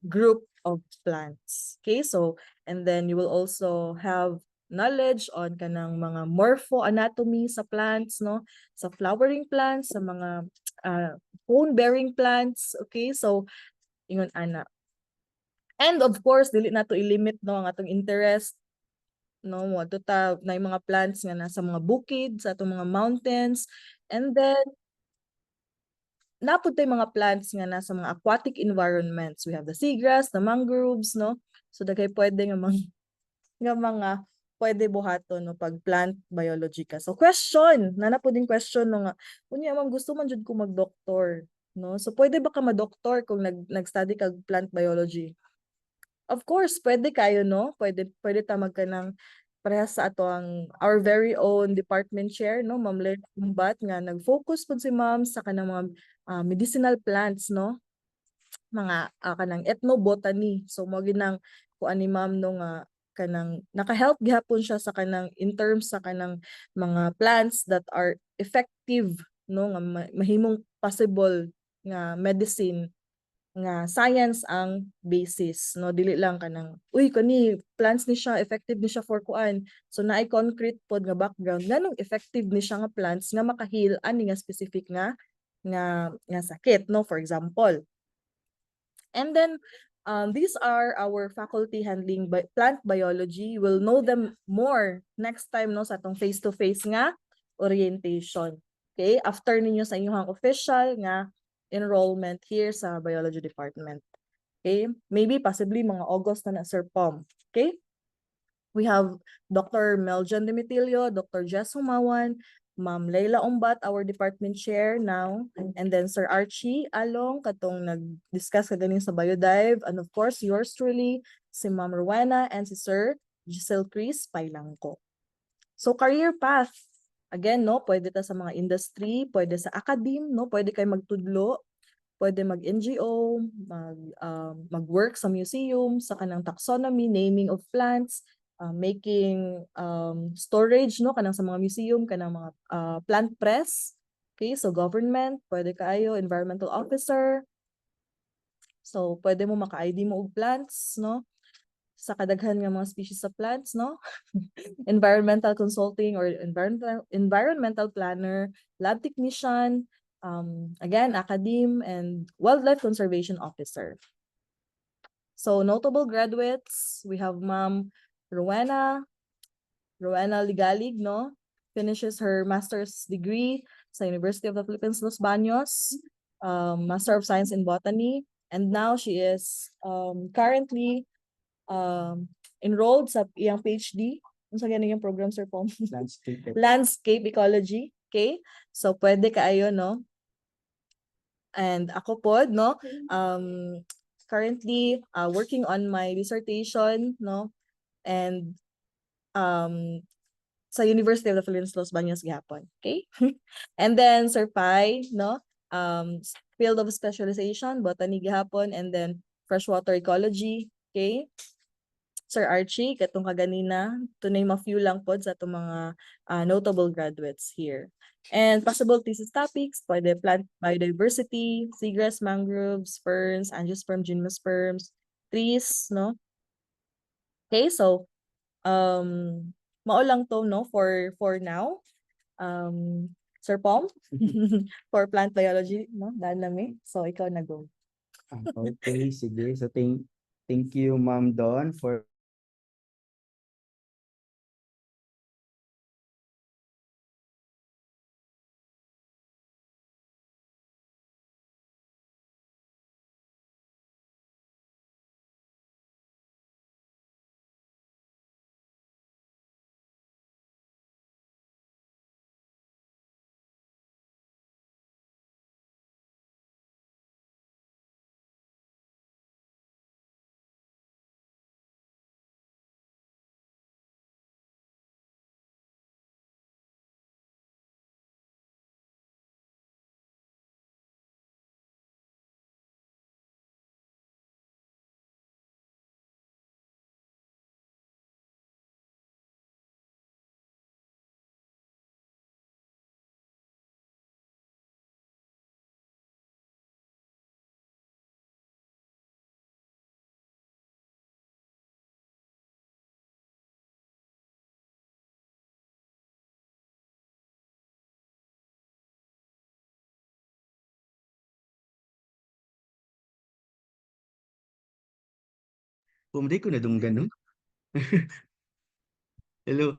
Speaker 3: group of plants. Okay, so and then you will also have knowledge on kanang mga morphoanatomy sa plants, no? Sa flowering plants, sa mga cone-bearing plants. Okay, so ingon ana. And of course, dili nato i-limit no ang atong interest, no? Mo ta na yung mga plants nga nasa mga bukid, sa atong mga mountains, and then napud tay mga plants nga nasa mga aquatic environments. We have the seagrass, the mangroves, no? So daghay pwede nga mga pwede buhaton no pag plant biology ka. So question, nanapod din question no nga unya man gusto man jud ko mag-doktor. no? So pwede ba ka ma-doktor kung nag-study kag plant biology? Of course, pwede kayo, no? Pwede ta magka ng parehas sa ato ang our very own department chair, no? Ma'am Len Umbat nga nag-focus pud si ma'am sa kanang mga medicinal plants, no? Mga kanang ethnobotany. So mo ginang kuan ni ma'am no nga kanang naka-help gihapon siya sa kanang in terms sa kanang mga plants that are effective, no, nga mahimong possible nga medicine nga science ang basis, no, dili lang kanang uy kani plants ni siya effective ni siya for kuan, so naay concrete pod nga background nganong effective ni siya nga plants nga maka-heal ani nga specific nga sakit, no, for example. And then these are our faculty handling plant biology. We'll know them more next time, no, sa atong face-to-face nga orientation. Okay, after ninyo sa inyong official nga enrollment here sa biology department. Okay, maybe possibly mga August na Sir Pom. Okay, we have Dr. Meljan Dimitilio, Dr. Jess Humawan, Ma'am Leila Umbat, our department chair now, and then Sir Archie Along, katong nag-discuss kaganing sa biodive, and of course, yours truly, si Ma'am Rowena, and si Sir Giselle Chris Pailangco. So, career path, again, no, pwede ta sa mga industry, pwede sa academe, no, pwede kayo magtudlo, pwede mag-NGO, mag-work sa museum, sa kanang taxonomy, naming of plants, making storage, no, kanang sa mga museum, kanang mga plant press. Okay, so government, pwede kayo, environmental officer. So pwede mo maka-ID mo og plants, no, sa kadaghan nga mga species sa plants, no. Environmental consulting or environmental planner, lab technician, again, academe, and wildlife conservation officer. So notable graduates, we have Ma'am Rowena Ligalig, no? Finishes her master's degree sa University of the Philippines, Los Baños, Master of Science in Botany, and now she is currently enrolled sa iyang PhD. Ano sa ganyan yung program, Sir Pom? Landscape Ecology. Okay? So, pwede kaayo, no? And ako pod, no? Currently working on my dissertation, no? And sa University of the Philippines, Los Baños gihapon. Okay? And then Sir Pai, no? Field of specialization, botany gihapon, and then freshwater ecology. Okay? Sir Archie, katong kaganina, to name a few lang pod sa itong mga notable graduates here. And possible thesis topics, pwede plant biodiversity, seagrass, mangroves, ferns, angiosperm, gymnosperms, trees, no? Okay, so mao lang to, no, for now. Sir Pom, for plant biology, no, dahil nami. So ikaw na go.
Speaker 1: Okay, sige. So thank you, Ma'am Don, for pumdi ko na dunggan, no? Hello,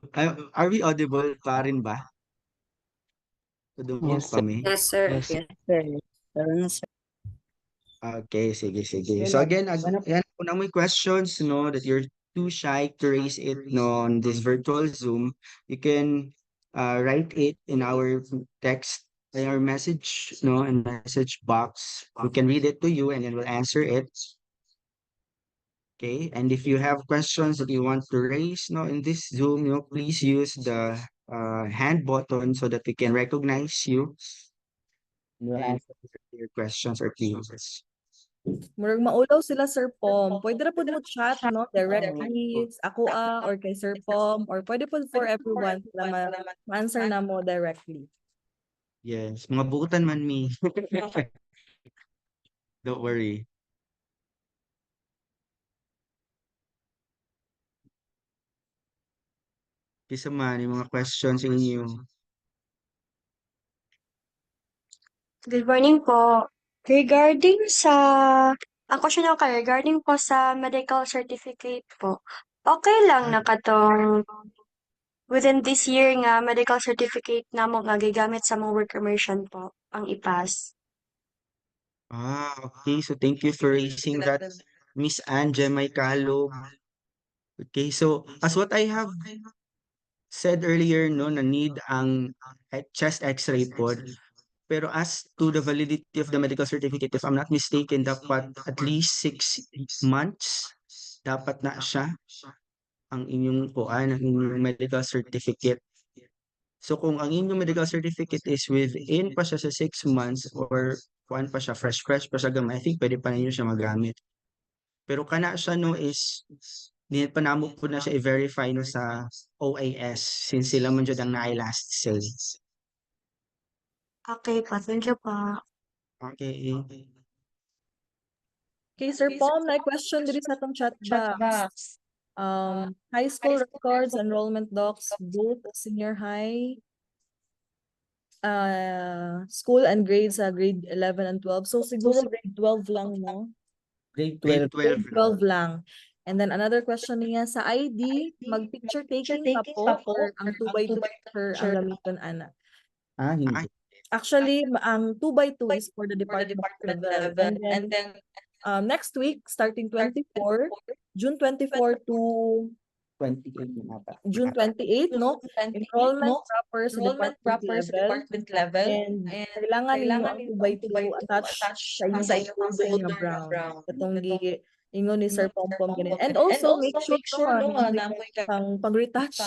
Speaker 1: are we audible pa rin ba? Tudunggan pa mi?
Speaker 5: Yes, sir.
Speaker 6: Yes.
Speaker 5: Yes, sir. Sir.
Speaker 1: Okay, sige. So again, yan, kung na may questions, no, that you're too shy to raise it, no, on this virtual Zoom, you can write it in our text in our message, no, in message box. We can read it to you and then we'll answer it. Okay, and if you have questions that you want to raise, no, in this Zoom, please use the hand button so that we can recognize you and we'll answer your questions or queries.
Speaker 3: Murag maulaw sila Sir Pom. Pwede ra pud mo chat no directly sa ako or kay Sir Pom or pwede pud for everyone para ma-answer na mo directly.
Speaker 1: Yes, mga bukutan man mi. Don't worry. Kisa man, yung mga questions inyo.
Speaker 7: Good morning po. Regarding sa, ang question ako regarding po sa medical certificate po, okay lang na katong within this year nga medical certificate na mo nga gigamit sa mga work immersion po, ang ipas.
Speaker 1: Okay. So thank you for raising that, Miss Anje Maykalo. Okay, so as what I have said earlier, no, na need ang chest x-ray po. Pero as to the validity of the medical certificate, if I'm not mistaken, dapat at least 6 months dapat na siya ang inyong kuan, ang inyong medical certificate. So kung ang inyong medical certificate is within pa siya sa 6 months or kuan pa siya, fresh pa siya gamay, I think pwede pa ninyo siya magamit. Pero kana siya no is need pa namo po na siya i-verify no sa OAS since sila man jud ang naay last say.
Speaker 7: Okay po, thank you po.
Speaker 1: Okay.
Speaker 3: Okay, Sir Pom, may question diri sa atong chat box. High school records, enrollment docs, both senior high, school and grades sa grade 11 and 12. So siguro grade 12 lang, no?
Speaker 1: Grade
Speaker 3: Grade
Speaker 1: 12.
Speaker 3: 12 lang. And then another question niya sa ID, mag-picture taking pa po or ang 2x2 picture ang gamiton ana.
Speaker 1: Hindi.
Speaker 3: Actually, ang 2x2 is for the department level. And then next week, starting 24, June 24 to
Speaker 1: 28 na ata.
Speaker 3: June 28, no? Enrollment proper sa department level. And kailangan ninyo ang 2x2 attached sa inyong folder nga brown. Katong ingon ni Sir Pompom ganun. And also, make sure no nga namoy kang pag-retouch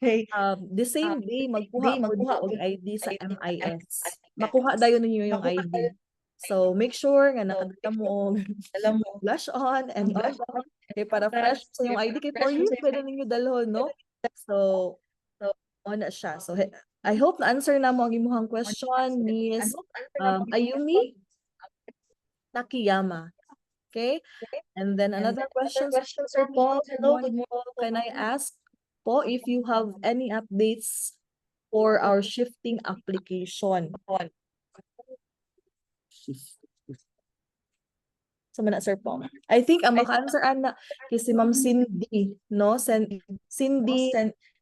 Speaker 3: kay the same day magkuha po og ID sa MIS. Makuha dayon ninyo yung ID. So make sure nga nakadala mo og blush on and blush on kay para fresh sa yung ID kay 4 years pwede ninyo dalhon, no? So na siya. So I hope na answer na mo ang imong question, Miss Ayumi Takiyama. Okay? And then another question, Sir Paul. Hello, good morning. Can I ask po if you have any updates for our shifting application? Sa mana, Sir Paul. I think ang maka-answer ana kay si Ma'am Cindy, no? Cindy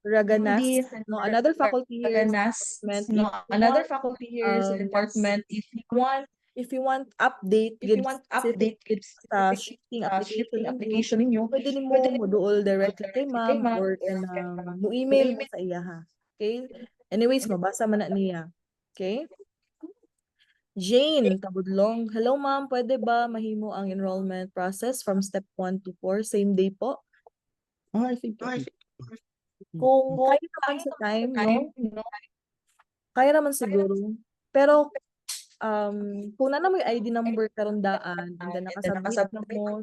Speaker 3: Raganas, no? Another faculty here sa department. If you want update, sa shifting application ninyo, pwede nimo mo duol directly kay ma'am or mo email mo sa iya ha. Okay? Anyways, mabasa man na niya. Okay? Jane Tabudlong. Hello ma'am, pwede ba mahimo ang enrollment process from step 1 to 4 same day po?
Speaker 1: I think.
Speaker 3: Kung kaya naman sa time, no? Kaya naman siguro. Pero kung na mo yung ID number karundaan and then nakasubmit na mo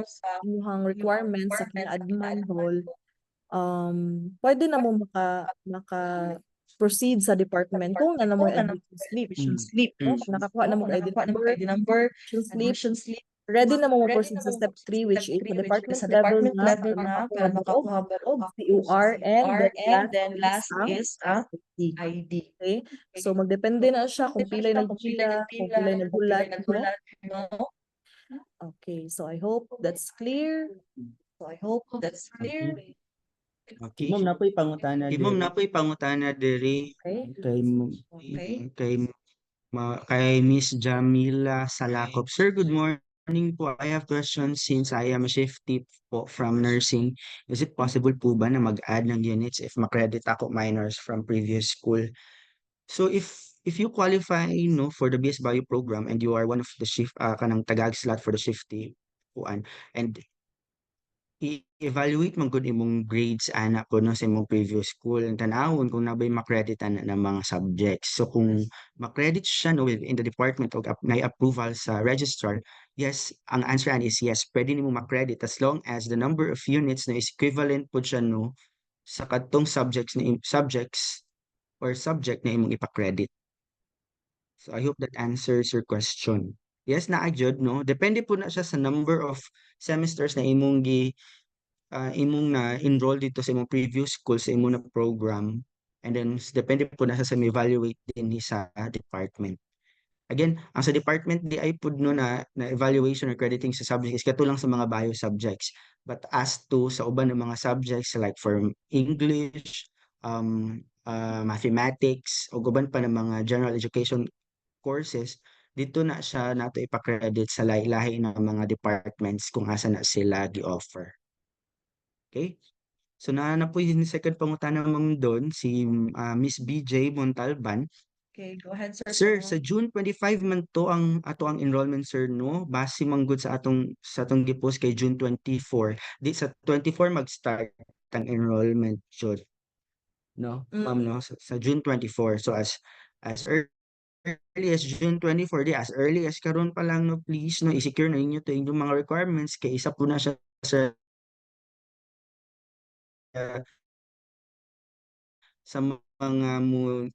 Speaker 3: sa inyong requirements sa kina-admin hall, pwede na mo maka-proceed sa department kung na mo yung admission slip. No? Kung nakakuha na mo yung ID number, admission slip, ready na mo proceed sa step 3 which is the department level na para makakuha og COR and then last is ID. Okay? So magdepende na siya kung pilay nagpila, kung pilay nagbulat, no? Okay, so I hope that's clear.
Speaker 1: Okay.
Speaker 5: Ma'am, napoy pangutana
Speaker 1: Okay, ma'am, napoy pangutana diri
Speaker 3: Okay.
Speaker 1: kay Miss Jamila Salakop. Sir, good morning po. I have questions since I am a shiftee po from nursing. Is it possible po ba na mag-add ng units if makredit ako minors from previous school? So if you qualify no for the BS Bio program and you are one of the shift kanang tagag slot for the shifty kuan and i-evaluate man gud imong grades ana ko no sa imong previous school and tanawon kung nabay makreditan na ng mga subjects. So kung makredit siya no within the department og may approval sa registrar, yes, ang answer ani is yes, pwede nimo makredit as long as the number of units na is equivalent pud siya no sa kadtong subjects or subject na imong ipakredit. So I hope that answers your question. Yes, naa jud no. Depende po na siya sa number of semesters na imong na-enroll dito sa imong previous school sa imong na program. And then depende po na siya sa evaluate din ni sa department. Again, ang sa department di ay pud no na evaluation or crediting sa subject is katulang sa mga bio subjects. But as to sa uban ng mga subjects like for English, mathematics o uban pa ng mga general education courses, dito na siya nato ipa-credit sa lahi-lahi ng mga departments kung asa na sila gi-offer. Okay? So na po yung second pangutana mong doon si Miss BJ Montalban.
Speaker 3: Okay, go ahead, sir.
Speaker 1: Sir, sa June 25 man to ang ato ang enrollment sir no, base man gud sa atong gi-post kay June 24. Di sa 24 mag-start ang enrollment jud. No, ma'am no, sa June 24. So as early as June 24 di as early as karon pa lang no please no i-secure na ninyo to inyong mga requirements kay isa po na siya sa mga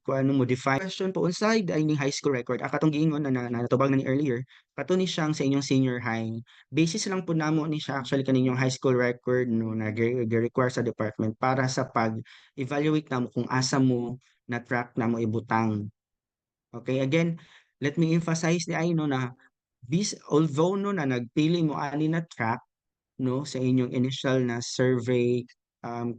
Speaker 1: kung ano modify question po unsay ay ni high school record akatong giingon na natubag na ni earlier kato ni siyang sa inyong senior high basis lang po namo ni siya actually kaninyong high school record no na require sa department para sa pag evaluate namo kung asa mo na track namo ibutang. Okay, again, let me emphasize ni ay no na although no na nagpili mo ani na track no sa inyong initial na survey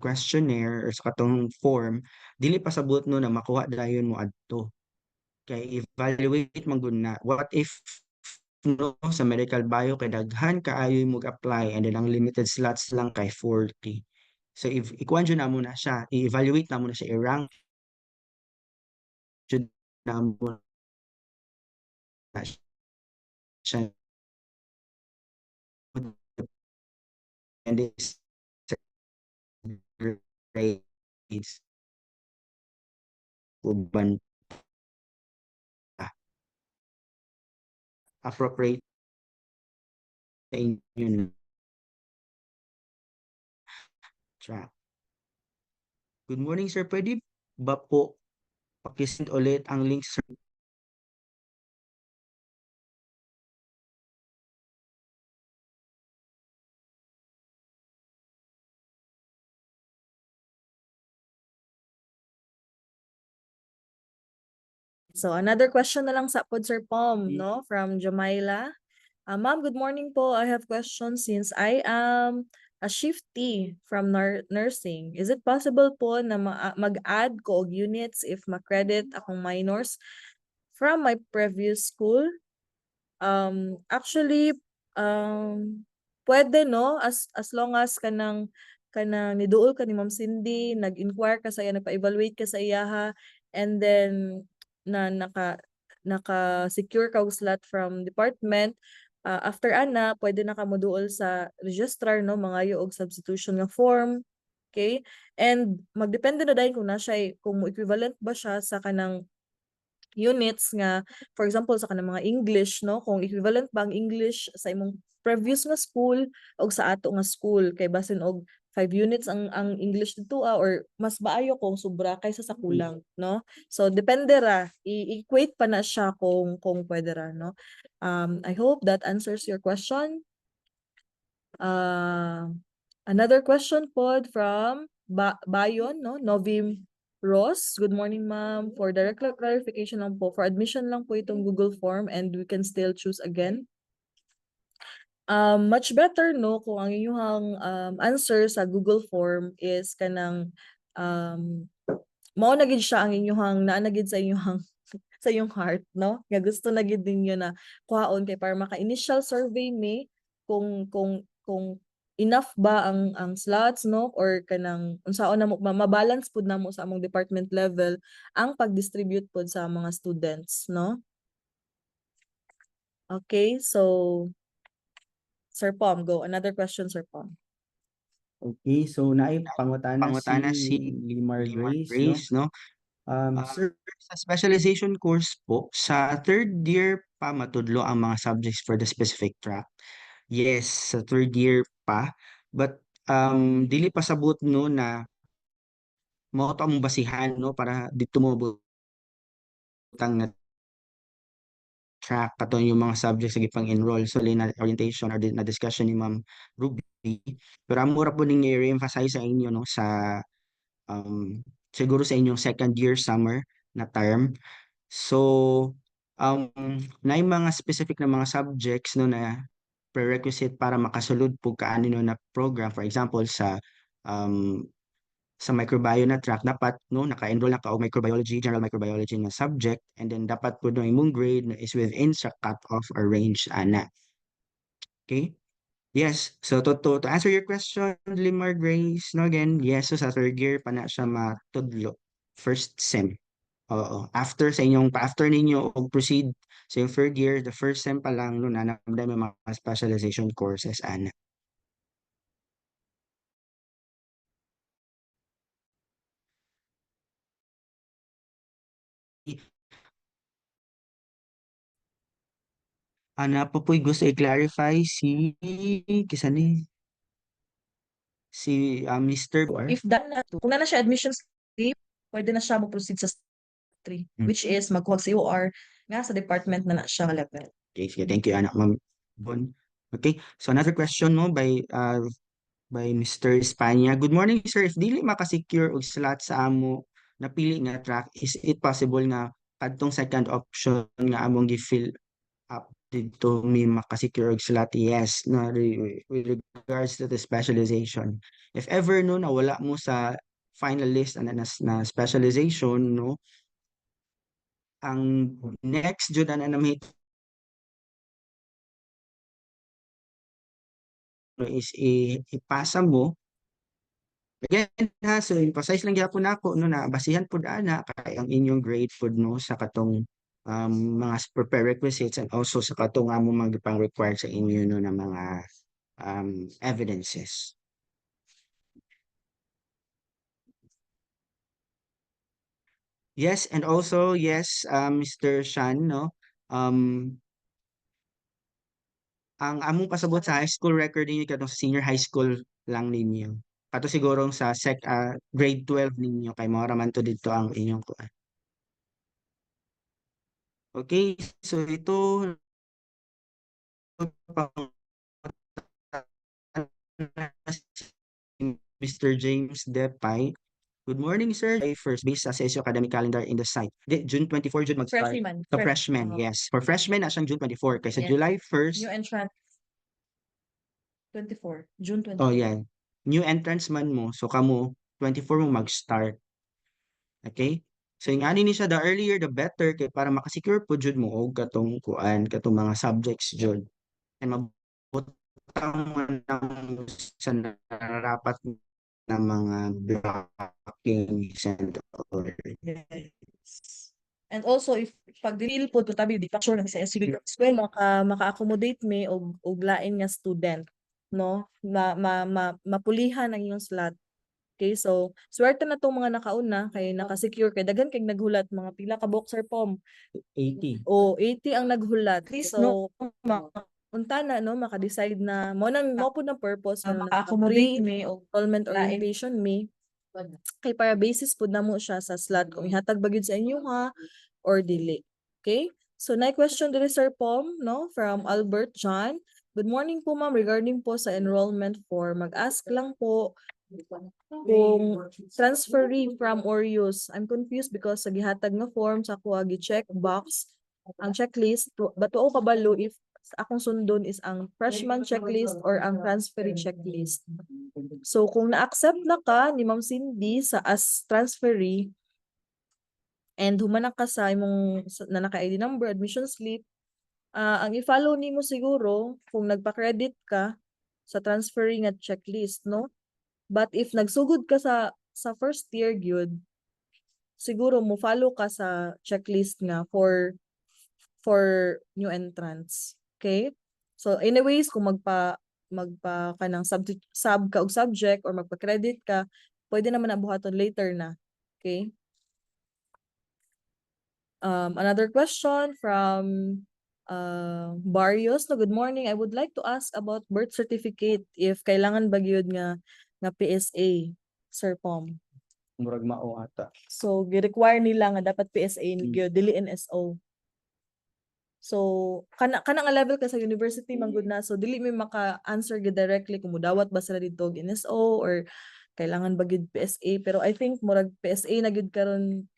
Speaker 1: questionnaire or sa katong form, dili pa sabot no na makuha dayon mo adto. Kay evaluate man gud na what if no sa medical bio kay daghan kaayo mo apply and then ang limited slots lang kay 40. So if ikuan jud namo na siya, i-evaluate namo na siya i-rank jud namo na siya and this grades uban appropriate sa inyo na track. Good morning sir, pwede ba po pakisend ulit ang link sir?
Speaker 3: So another question na lang sa pod Sir Pom, no, from Jamaila. Ma'am, good morning po. I have questions since I am a shiftee from nursing. Is it possible po na mag-add ko og units if ma-credit akong minors from my previous school? Actually, pwede no as long as kanang niduol ka ni Ma'am Cindy, nag-inquire ka sa iya, nagpa-evaluate ka sa iyaha, and then naka-secure ka og slot from department. After ana, pwede na ka moduol sa registrar no, mangayo og substitution nga form. Okay? And magdepende na dahil kung kung equivalent ba siya sa kanang units nga, for example sa kanang mga English no, kung equivalent ba ang English sa imong previous nga school o sa ato nga school, kay basin og 5 units ang English dito or mas maayo kung sobra kaysa sa kulang no. So depende ra, i-equate pa na siya kung pwede ra no. I hope that answers your question. Another question pod from Bayon no, Novim Ross. Good morning ma'am. For direct clarification lang po, for admission lang po itong Google form and we can still choose again. Much better no kung ang inyong answer sa Google form is kanang mao na gid siya ang inyong naa na gid sa inyong sa iyong heart no, nga gusto na gid ninyo na kuhaon kay para maka initial survey me kung enough ba ang slots, no, or kanang unsaon namo mabalance pud namo sa among department level ang pag-distribute pud sa mga students, no? Okay, so Sir Pom, go. Another question, Sir Pom.
Speaker 1: Okay, so naay pangutana si Limar
Speaker 6: Limar
Speaker 1: Grace, no?
Speaker 6: Grace, no?
Speaker 1: Sir, sa specialization course po, sa third year pa matudlo ang mga subjects for the specific track. Yes, sa third year pa. But dili pa sabot no na mao to among basihan no para dito mo butang na track katon yung mga subjects sa gipang enroll so na orientation or na discussion ni Ma'am Ruby. Pero amo ra po ning i-emphasize sa inyo no sa siguro sa inyong second year summer na term. So na mga specific na mga subjects no na prerequisite para makasulod po kaano no na program, for example um, sa microbio na track dapat no naka-enroll na ka og microbiology, general microbiology na subject, and then dapat po no imong grade no, is within sa cut-off or range ana. Okay? Yes, so to answer your question, Limar Grace, no again, yes, so sa third year pa na siya matudlo. First sem. Oo. After ninyo og proceed sa yung third year, the first sem pa lang no na may mga specialization courses ana. Ana po po'y gusto i-clarify si kisa ni si Mr. Boar.
Speaker 3: If kung na siya admission slip, pwede na siya mo-proceed sa 3, which is magkuha sa COR nga sa department na siya level.
Speaker 1: Okay, sige, thank you anak Ma'am Bon. Okay, so another question no by Mr. Espanya. Good morning sir, if dili makasecure og slot sa amo napili nga track, is it possible nga kadtong second option nga among gi-fill up dito may makasecure og slot? Yes, na with regards to the specialization. If ever no nawala mo sa finalist na specialization no, ang next jud na namit is ipasa mo. Again ha, so emphasize lang gyapon nako no na basihan pud ana kay ang inyong grade pud no sa katong mga prerequisites and also sa katong amo mga gipang required sa inyo no na mga evidences. Yes, and also yes, Mr. Shan no, ang among pasabot sa high school record ninyo katong sa senior high school lang ninyo. Kato sigurong sa grade 12 ninyo kay mao ra man to dito ang inyong kuan. Okay, so ito Mr. James Depay. Good morning, sir. First, based sa SSU academic calendar in the site. June 24 June mag-start.
Speaker 3: Freshman.
Speaker 1: So freshman, yes. For freshman, na siyang June 24. Kaysa July 1st,
Speaker 3: New entrant 24, June 24.
Speaker 1: oh yeah. New entrance man mo, so kamo 24 mo mag-start. Okay? So yung ani ni siya, the earlier the better kay para makasecure po jud mo og katong kuan, katong mga subjects jud. And mabutang mo ng sa nararapat na mga blockings and all.
Speaker 3: Yes. And also if pag dili po to tabi di pa sure lang sa SUV school maka-accommodate me og lain nga student no mapulihan ang iyong slot. Okay, so swerte na tong mga nakauna kay naka-secure kay daghan kay naghulat mga pila ka boxer pom
Speaker 1: 80.
Speaker 3: o 80 ang naghulat. So unta na no maka-decide na mo po ng purpose nga
Speaker 8: Accommodate me o
Speaker 3: enrollment orientation me kay para basis pud namo siya sa slot kung ihatag ba gyud sa inyo ha or dili. Okay? So na question diri Sir Pom no from Albert John. Good morning po ma'am, regarding po sa enrollment form mag-ask lang po kung transferee from or use. I'm confused because sa gihatag nga form sa kuha gi-check box ang checklist but tuo kabalo if akong sundon is ang freshman checklist or ang transferee checklist. So kung na-accept na ka ni Ma'am Cindy sa as transferee and humanak ka sa imong na naka-ID number, admission slip, ang i-follow nimo siguro kung nagpa-credit ka, sa transferring at checklist, no? But if nagsugod ka sa first year gyud, siguro mo follow ka sa checklist nga for new entrants. Okay? So anyways, kung magpa ka ng sub ka og subject or magpa-credit ka, pwede naman na buhaton later na. Okay? Another question from Barrios. No, good morning. I would like to ask about birth certificate if kailangan ba gyud nga PSA, Sir Pom.
Speaker 1: Murag mao ata.
Speaker 3: So, gi-require nila nga dapat PSA ni gyud dili NSO. So, kana nga level ka sa university manggod na. So, dili may maka-answer gyud directly kung mudawat ba sila dito og NSO or kailangan ba gyud PSA. Pero I think murag PSA na gyud karon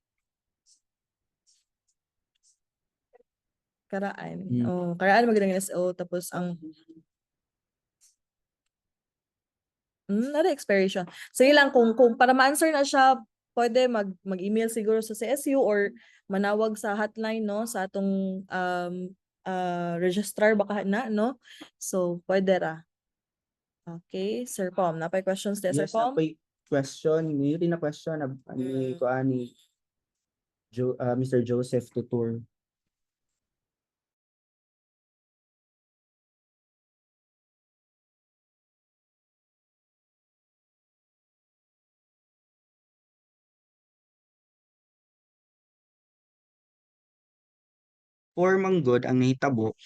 Speaker 3: karaan. Oh, karaan magud ang NSO tapos ang nada expiration. So lang kung para ma-answer na siya, pwede mag-email siguro sa CSU or manawag sa hotline no sa atong registrar baka na no. So pwede ra. Okay, Sir Pom, napay questions there, Sir
Speaker 1: Yes,
Speaker 3: Pom?
Speaker 1: napay question. May rin na question ni kuani Mr. Joseph Tutur. For manggod ang nahitabo,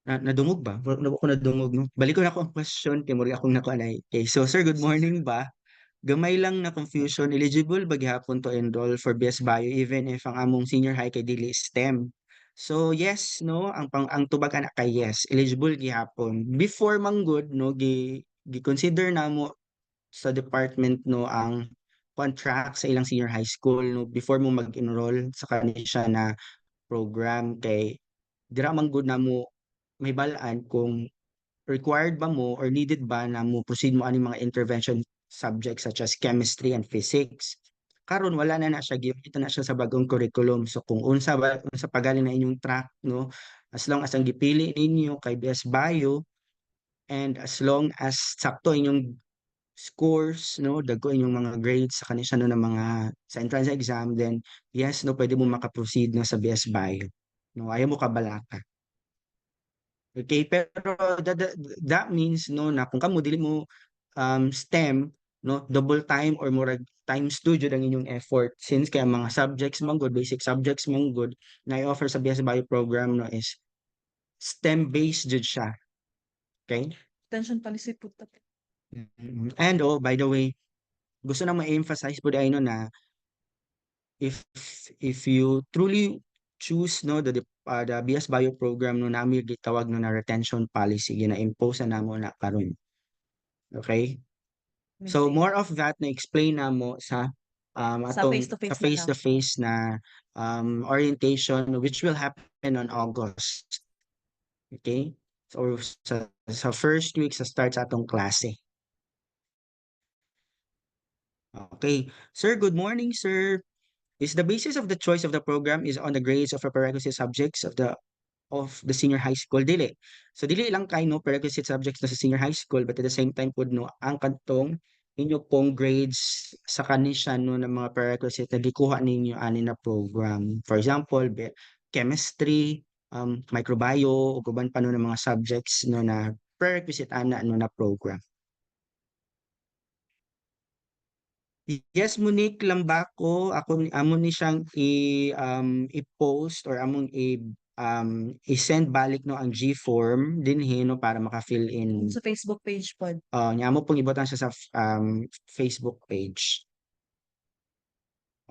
Speaker 1: nadungog ba? Wala ko nadungog, no? Balik ko na ako ang question kay murag akong nakuanay. Okay, so sir, good morning ba? Gamay lang na confusion, eligible ba gihapon to enroll for BS Bio even if ang among senior high kay dili STEM? So yes, no, ang tubag ana kay yes, eligible gihapon. Before manggod, no, gi-consider namo sa department no ang contract sa ilang senior high school no before mo mag-enroll sa kanila na program kay dira man gud namo may balaan kung required ba mo or needed ba na mo proceed mo ani mga intervention subjects such as chemistry and physics. Karon wala na siya gipita na siya sa bagong curriculum. So kung unsa pagaling na inyong track no, as long as ang gipili ninyo kay BS Bio and as long as sakto inyong scores no, dagko inyong mga grades sa kanisa no ng mga sa entrance exam, then yes no, pwede mo maka-proceed na sa BS Bio. No, ayaw mo kabalaka. Okay, pero that means no na kung kamo dili mo STEM no double time or murag times 2 jud ang inyong effort since kaya mga subjects man good, basic subjects man good na i-offer sa BS Bio program no is STEM based jud siya. Okay?
Speaker 3: Attention policy puta.
Speaker 1: And oh, by the way, gusto na ma-emphasize po dahil no na if you truly choose no the BS Bio program no nami gitawag no na retention policy gina-impose na namo na karon. Okay? So more of that na explain na mo sa
Speaker 3: Sa
Speaker 1: atong
Speaker 3: face-to-face
Speaker 1: sa
Speaker 3: na
Speaker 1: face to face na orientation which will happen on August. Okay? So sa first week sa start sa atong klase. Okay. Sir, good morning, sir. Is the basis of the choice of the program is on the grades of the prerequisite subjects of the senior high school? Dili. So dili lang kay no prerequisite subjects na sa senior high school but at the same time pud no ang kantong inyo pong grades sa kanisya no ng mga prerequisite na gikuha ninyo ani na program. For example, chemistry, microbio ug uban pa no ng mga subjects no na prerequisite ana no na program. Yes, Monique Lambako, amo ni siyang i-post or among i-send balik no ang G-form dinhi no para maka-fill in.
Speaker 3: Sa Facebook page pod.
Speaker 1: Nya mo pong ibotan siya sa Facebook page.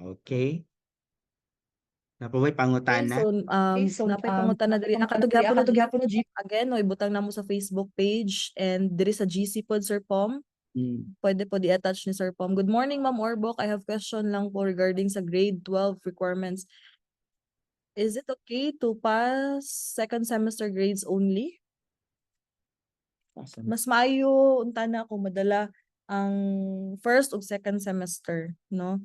Speaker 1: Okay. Napaway
Speaker 3: Okay,
Speaker 1: pangutana.
Speaker 3: so napay pangutana diri akadto gyapon Jeep again no ibutang namo sa Facebook page and diri sa GC pod Sir Pom. Pwede po di-attach ni Sir Pom. Good morning, Ma'am Orbok. I have question lang po regarding sa grade 12 requirements. Is it okay to pass second semester grades only? Mas maayo unta na kung madala ang first ug second semester, no?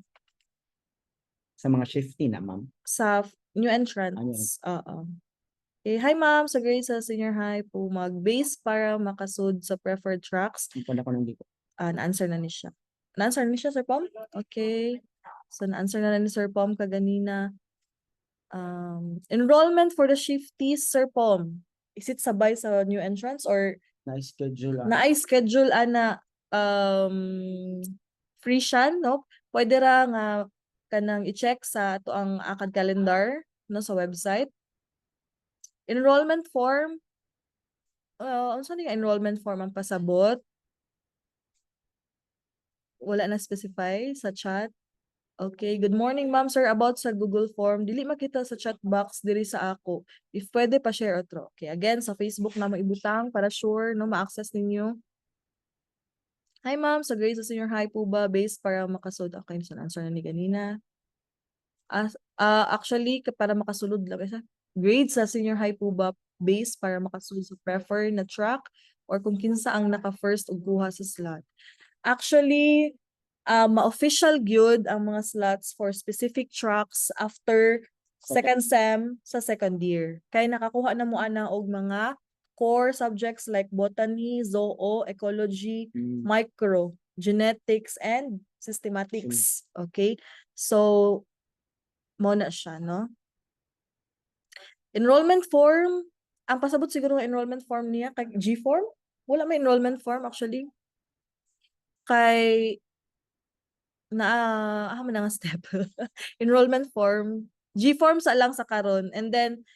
Speaker 1: Sa mga shifty na, ma'am.
Speaker 3: Sa new
Speaker 1: Ano?
Speaker 3: entrants. Oo. Okay, hi ma'am, sa grade sa senior high po mag-base para makasud sa preferred tracks.
Speaker 1: Ang pala ko nang di ko.
Speaker 3: Na-answer na ni siya. Na-answer na ni siya, Sir Pom? Okay. So, na-answer na ni Sir Pom kaganina. Enrollment for the shifties, Sir Pom. Is it sabay sa new entrance or
Speaker 1: Na-schedule
Speaker 3: na-schedule ana free siya, no? Pwede ra nga kanang i-check sa ato ang akad calendar no sa website. Enrollment form, ano sa enrollment form ang pasabot? Wala na specify sa chat. Okay, good morning ma'am sir, about sa Google form dili makita sa chat box diri sa ako. If pwede pa share otro. Okay, again sa Facebook na mo ibutang para sure no ma-access ninyo. Hi ma'am, sa grade sa senior high po ba based para makasud? Okay, so answer na ni ganina. Actually para makasulod lang sa grade sa senior high po ba based para makasulod sa prefer na track or kung kinsa ang naka first ug kuha sa slot. Actually, ma-official gyud ang mga slots for specific tracks after second sem sa second year. Kay nakakuha na mo ana og mga core subjects like botany, zoo, ecology, micro, genetics, and systematics. Okay? So, mo na siya, no? Enrollment form, ang pasabot siguro ng enrollment form niya kay G-form? Wala may enrollment form actually. Kay man nga step. Enrollment form, G-form sa lang sa karon. And then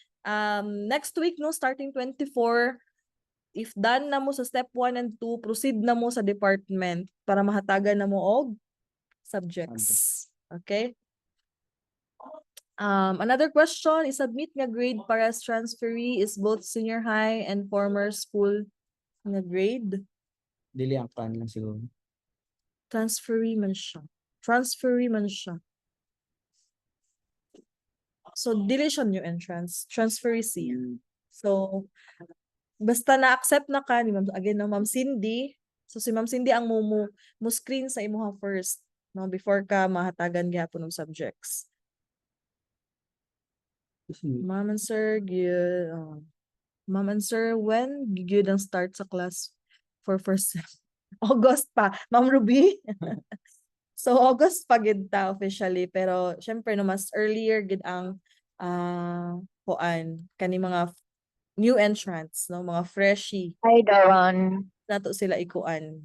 Speaker 3: next week no starting 24, if done na mo sa step 1 and 2, proceed na mo sa department para mahatagan na mo og subjects. Okay? Another question is submit nga grade para sa transferee is both senior high and former school nga grade.
Speaker 1: Dili ang kan lang siguro.
Speaker 3: Transferee man siya. Transferee man siya. So, dili siya new entrance. Transferee siya. So, basta na-accept na ka ni Ma'am, again, no, Ma'am Cindy. So, si Ma'am Cindy ang mo screen sa imuha first, no, before ka mahatagan gyapon ng subjects. Ma'am and sir, Ma'am and sir, when gyud ang start sa class for first sem? August pa. Ma'am Ruby? So, August pa gid ta officially. Pero, syempre, no, mas earlier gid ang kuan kani mga new entrants, no, mga freshie.
Speaker 5: Hi, Dawn.
Speaker 3: Nato sila ikuan,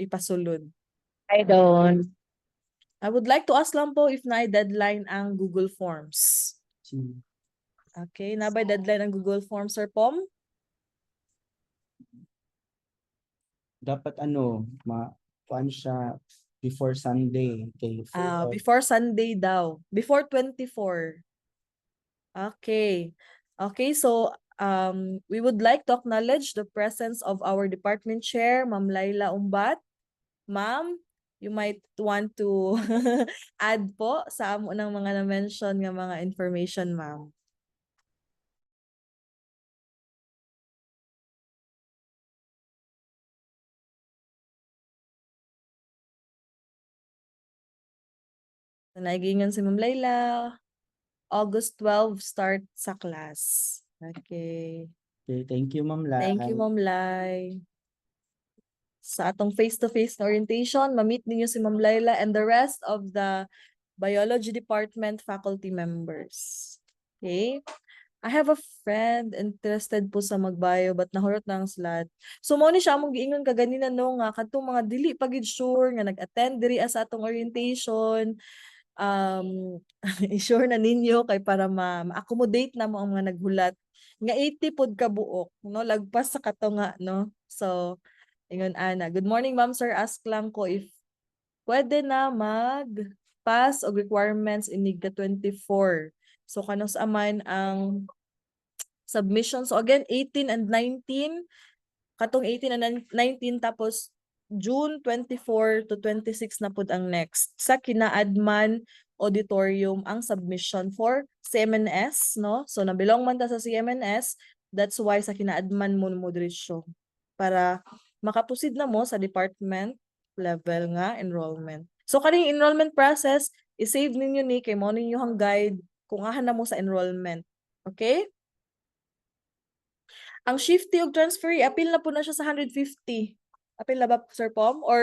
Speaker 3: ipasulod.
Speaker 5: Hi, Dawn.
Speaker 3: I would like to ask lang po if na deadline ang Google Forms. Okay, na by deadline ang Google Forms, Sir Pom?
Speaker 1: Dapat kuan siya before Sunday. Okay.
Speaker 3: Before Sunday daw. Before 24. Okay. Okay, so we would like to acknowledge the presence of our department chair, Ma'am Laila Umbat. Ma'am, you might want to add po sa amo ng mga na-mention nga mga information, ma'am. Naigingan si Ma'am Laila. August 12 start sa class. Okay.
Speaker 1: Okay, thank you, Ma'am Lai.
Speaker 3: Thank you, Ma'am Lai. Sa atong face-to-face na orientation, ma-meet ninyo si Ma'am Laila and the rest of the biology department faculty members. Okay? I have a friend interested po sa magbio but nahurot na ang slot. So mo ni siya among giingon kaganina no nga kadtong mga dili pagid sure nga nag-attend diri sa atong orientation. I-sure na ninyo kay para ma-accommodate na mo ang mga naghulat nga 80 pod ka buok no lagpas sa kato nga no. So ingon ana, good morning ma'am sir, ask lang ko if pwede na mag-pass og requirements in NIGTA 24. So kanus aman ang submission. So again, 18 and 19, katong 18 and 19 tapos June 24 to 26 na pud ang next. Sa kina-adman auditorium ang submission for CMNS, no? So nabilong man ta sa CMNS, that's why sa kina-adman mo moderation para makapusid na mo sa department level nga enrollment. So kaning enrollment process, i-save ninyo ni kay mo ninyo hang guide kung ahan na mo sa enrollment. Okay? Ang shifty ug transferee, apil na po na siya sa 150. Apil na ba, Sir Pom? Or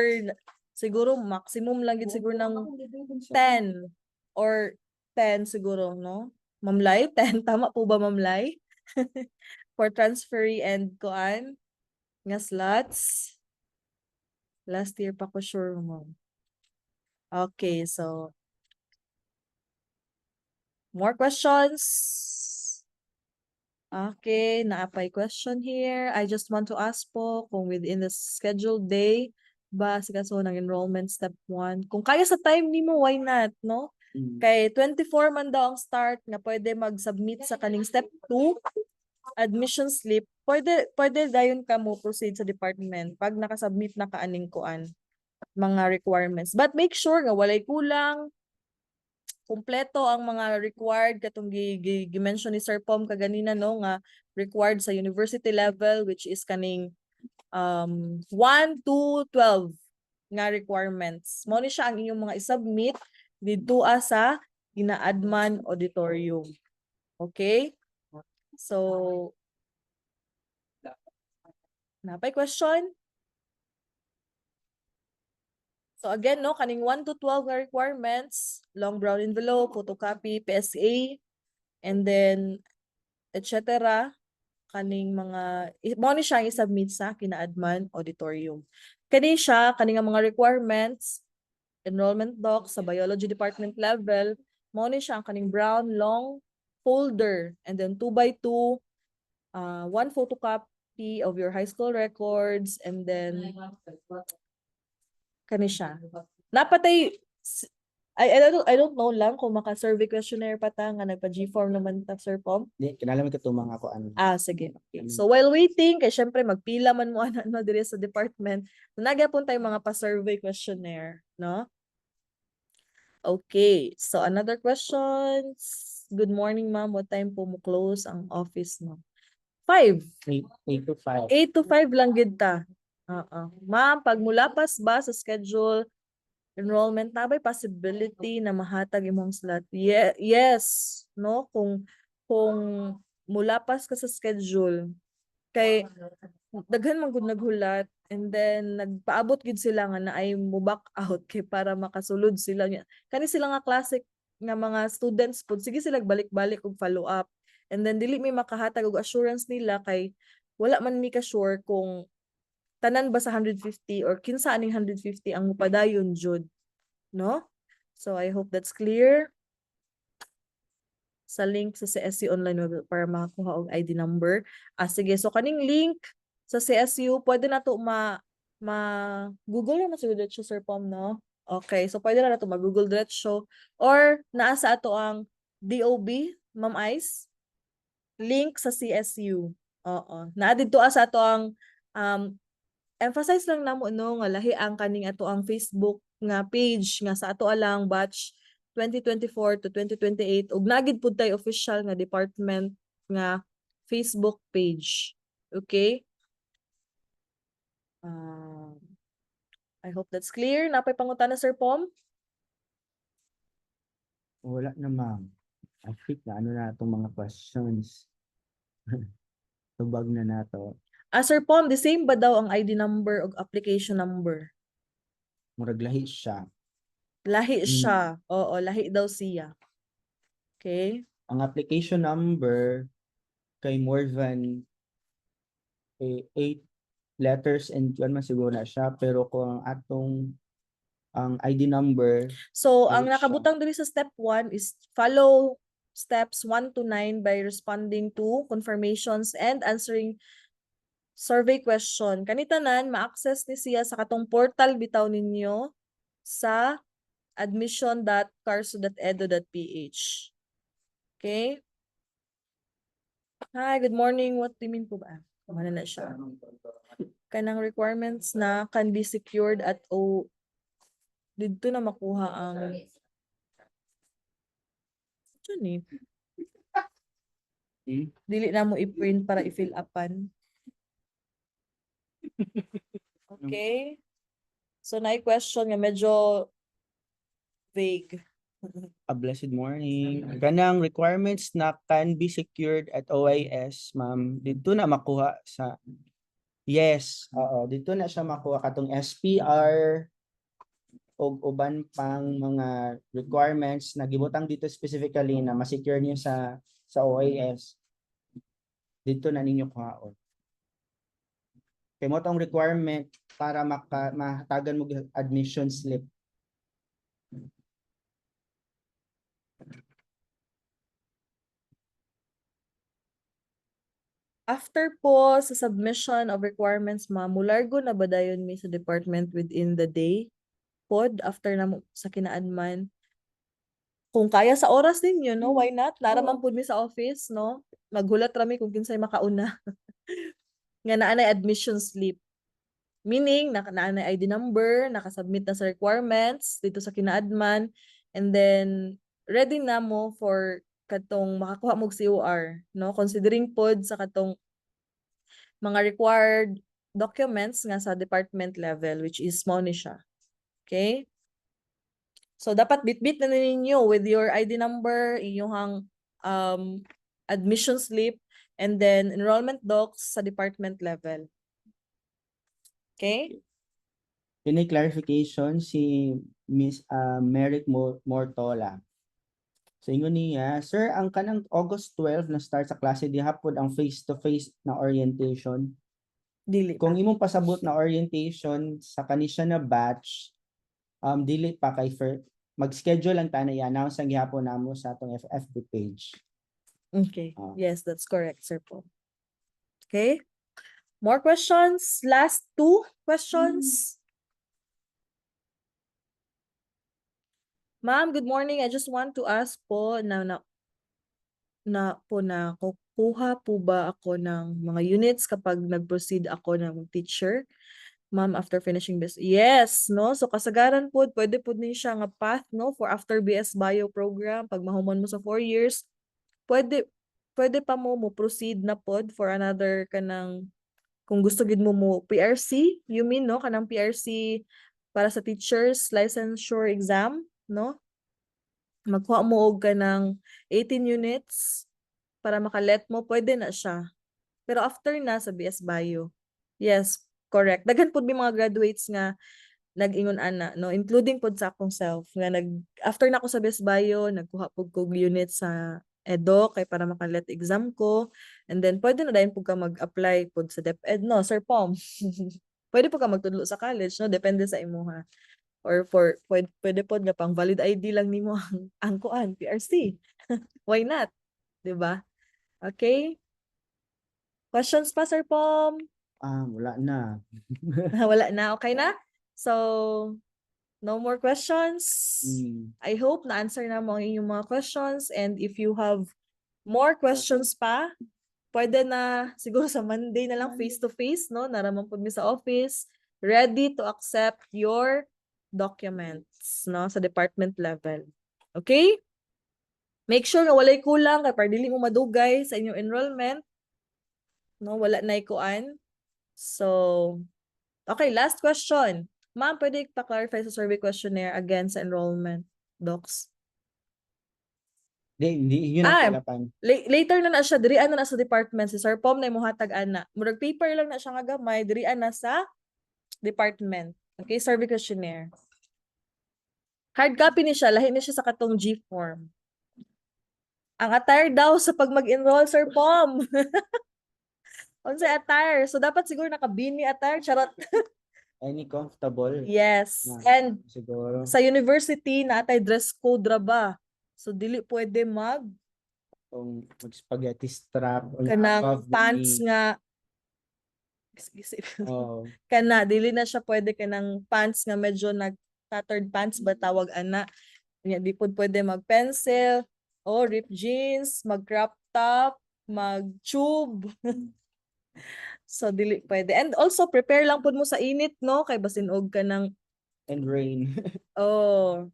Speaker 3: siguro maximum lang gid siguro ng 10 or 10 siguro, no? Mamlay, 10. Tama po ba, Mamlay? For transferee and kuan nga slots. Last year pa ko sure mo. Okay, so more questions? Okay, naapay question here. I just want to ask po kung within the scheduled day ba so ng enrollment step 1. Kung kaya sa time nimo, why not, no? Kay 24 man daw ang start nga pwede mag-submit sa kaning step 2 admission slip. Pwede dayon ka mo proceed sa department pag nakasubmit na ka aning kuan mga requirements. But make sure nga walay kulang, kumpleto ang mga required katong gi-mention ni Sir Pom kaganina, no, nga required sa university level, which is kaning 1 to 12 nga requirements. Mo ni siya ang inyong mga i-submit dito sa gina-adman auditorium. Okay? So napay question? So again, no, kaning 1 to 12 nga requirements, long brown envelope, photocopy, PSA, and then etc. Kaning mga mo ni siya i-submit sa kina-adman auditorium. Kani siya kaning mga requirements, enrollment doc sa biology department level, mo ni siya ang kaning brown long folder, and then 2x2, one photocopy of your high school records, and then kani siya. Napatay I don't know lang kung maka-survey questionnaire pa ta nga nagpa-G-form naman ta, Sir Pom.
Speaker 1: Di, kinalaman ko ito mga kuan.
Speaker 3: Sige. Okay. So while waiting, kay syempre magpila man mo ano diri sa department, nagyapon tayo mga pa-survey questionnaire, no? Okay. So another questions. Good morning, ma'am. What time po mo close ang office mo? 5.
Speaker 1: 8 to 5.
Speaker 3: 8 to 5 lang gid ta. Ma'am, pag mulapas ba sa schedule enrollment na ba'y possibility na mahatag imong slot? Yes, no? Kung mulapas ka sa schedule, kay daghan man gud naghulat, and then nagpaabot gid sila nga na ay mo back out kay para makasulod sila niya. Kani sila nga classic nga mga students pud, sige sila balik-balik og follow up. And then dili may makahatag og assurance nila kay wala man mi ka sure kung tanan ba sa 150 or kinsa aning 150 ang mupadayon jud, no? So I hope that's clear. Sa link sa CSU online web para makakuha og ID number. Sige, so kaning link sa CSU pwede na to Google na siguro diretso, Sir Pom, no? Okay, so pwede na to Google diretso or naa sa ato ang DOB, Ma'am Ice, link sa CSU. Naa dito sa ato ang emphasize lang namo no nga lahi ang kaning ato ang Facebook nga page nga sa ato alang batch 2024 to 2028 ug nagid pud tay official nga department nga Facebook page. Okay? I hope that's clear. Napay pangutana, Sir Pom?
Speaker 1: Wala na, ma'am. I think na ano na itong mga questions. Tubag na nato.
Speaker 3: Sir Pom, the same ba daw ang ID number o application number?
Speaker 1: Murag lahi siya.
Speaker 3: Lahi siya. Oo, lahi daw siya. Okay?
Speaker 1: Ang application number kay more than 8 letters and yun man siguro na siya, pero kung atong ang ID number,
Speaker 3: So, ang
Speaker 1: lahi siya.
Speaker 3: nakabutang diri sa step 1 is follow steps 1 to 9 by responding to confirmations and answering survey question. Kanitanan, ma-access ni siya sa katong portal bitaw ninyo sa admission.carso.edu.ph. Okay? Hi, good morning. What do you mean po ba? Kumana na siya. Kanang requirements na can be secured at dito na makuha ang dyan eh. Dili na mo i-print para i-fill upan. Okay. So na question nga medyo vague.
Speaker 1: A blessed morning. Kanang requirements na can be secured at OIS, ma'am, dito na makuha sa yes, oo, dito na siya makuha katong SPR o uban pang mga requirements na gibutang dito specifically na ma-secure niyo sa OIS. Dito na ninyo kuhaon. Kay mo tong requirement para mahatagan mo admission slip.
Speaker 3: After po sa submission of requirements, ma'am, mulargo na ba dayon mi sa department within the day? Pod, after na sa kinaadman. Kung kaya sa oras ninyo, no? Why not? Naraman po mi sa office, no? Maghulat rami kung kinsay makauna. Nga naanay admission slip. Meaning, naanay ID number, nakasubmit na sa requirements dito sa kinaadman, and then ready na mo for katong makakuha mo COR, no? Considering pod sa katong mga required documents nga sa department level, which is mo ni siya. Okay? So, dapat bit-bit na ninyo with your ID number, inyong admission slip, and then enrollment docs sa department level. Okay?
Speaker 1: Kini clarification si Miss Merrick Mortola. So ingon niya, sir, ang kanang August 12 na start sa klase di hapon ang face-to-face na orientation.
Speaker 3: Dili
Speaker 1: Kung
Speaker 3: pa.
Speaker 1: imong pasabot na orientation sa kanisya na batch, dili pa kay mag-schedule lang tayo na i-announce ang gihapon namo sa atong FB page.
Speaker 3: Okay.
Speaker 1: Ah.
Speaker 3: Yes, that's correct, sir po. Okay? More questions? Last two questions? Ma'am, good morning. I just want to ask po na kukuha po ba ako ng mga units kapag nag-proceed ako ng teacher? Ma'am, after finishing this. Yes, no? So kasagaran po, pwede po din siya nga path, no? For after BS Bio program, pag mahuman mo sa 4 years, pwede pa mo proceed na pod for another kanang kung gusto gid mo PRC, you mean, no? Kanang PRC para sa teachers licensure exam, no? Magkuha mo og kanang 18 units para makalet mo, pwede na siya. Pero after na sa BS Bio. Yes, correct. Daghan pud may mga graduates nga nag-ingon ana, no, including pud sa akong self nga after na ako sa BS Bio, nagkuha pud kog units sa Edo kay para makalet exam ko, and then pwede na dayon pud ka mag-apply pud sa DepEd, no, Sir Pom. Pwede po ka magtudlo sa college, no, depende sa imuha. Or pwede po nga pang valid ID lang nimo ang kuan PRC. Why not? 'Di ba? Okay? Questions pa, Sir Pom?
Speaker 1: Wala na.
Speaker 3: Wala na, okay na? So, no more questions. I hope na-answer na mo ang inyong mga questions, and if you have more questions pa, pwede na siguro sa Monday na lang face-to-face, no? Naraman po mi sa office, ready to accept your documents, no? Sa department level. Okay? Make sure na walay kulang kay para dili mo madugay sa inyong enrollment, no? Wala na ikuan. So, okay, last question. Ma'am, pwede pa-clarify sa survey questionnaire again sa enrollment docs.
Speaker 1: Hindi yun ang kailapan.
Speaker 3: Later na siya, dirian na sa department. Si Sir Pom na imuhatag ana. Murag paper lang na siya nga gamay, dirian na sa department. Okay, survey questionnaire. Hard copy ni siya, lahi ni siya sa katong G-form. Ang attire daw sa pag mag-enroll, Sir Pom. Unsay attire? So dapat siguro naka-beanie attire, charot.
Speaker 1: Any comfortable?
Speaker 3: Yes.
Speaker 1: Na,
Speaker 3: And
Speaker 1: siguro.
Speaker 3: sa university na atay dress code ra ba? So dili pwede
Speaker 1: Kung mag-spaghetti strap or
Speaker 3: kanang
Speaker 1: above the
Speaker 3: pants
Speaker 1: knee.
Speaker 3: nga
Speaker 1: Oh,
Speaker 3: kana dili na siya pwede kanang pants nga medyo tattered pants ba tawag ana. Nya di pud pwede mag-pencil o ripped jeans, mag-crop top, mag-tube. So dili pwede. And also prepare lang pud mo sa init, no, kay basin og kanang
Speaker 1: and rain.
Speaker 3: oh.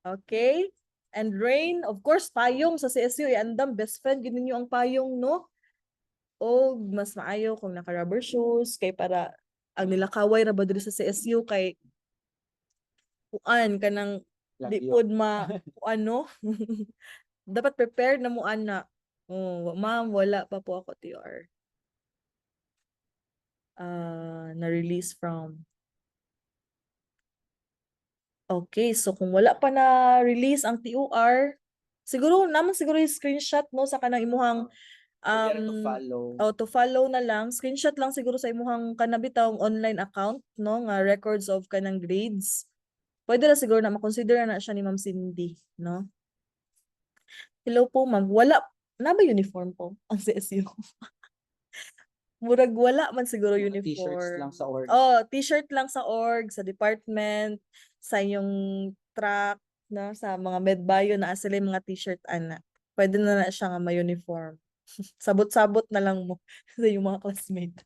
Speaker 3: Okay? And rain, of course, payong sa CSU, andam, best friend, gid ninyo ang payong, no? O mas maayo kung naka-rubber shoes, kay para ang nilakaway ra ba diri sa CSU, kay kuan kanang Di pod ano. Dapat prepared na mo ana. Oh, ma'am, wala pa po ako TR. Na-release from. Okay, so kung wala pa na release ang TOR, siguro yung screenshot no sa kanang imuhang
Speaker 1: to follow.
Speaker 3: to follow na lang, screenshot lang siguro sa imuhang kanabitang online account no nga records of kanang grades. Pwede na siguro na makonsider na siya ni Ma'am Cindy, no? Hello po, ma'am. Wala na ba uniform po ang CSU? Murag wala man siguro uniform.
Speaker 1: T-shirts lang sa org.
Speaker 3: Oh, t-shirt lang sa org, sa department, sa yung track, no, sa mga medbayo na sila yung mga t-shirt ana. Pwede na siya nga may uniform. Sabot-sabot na lang mo sa yung mga classmate.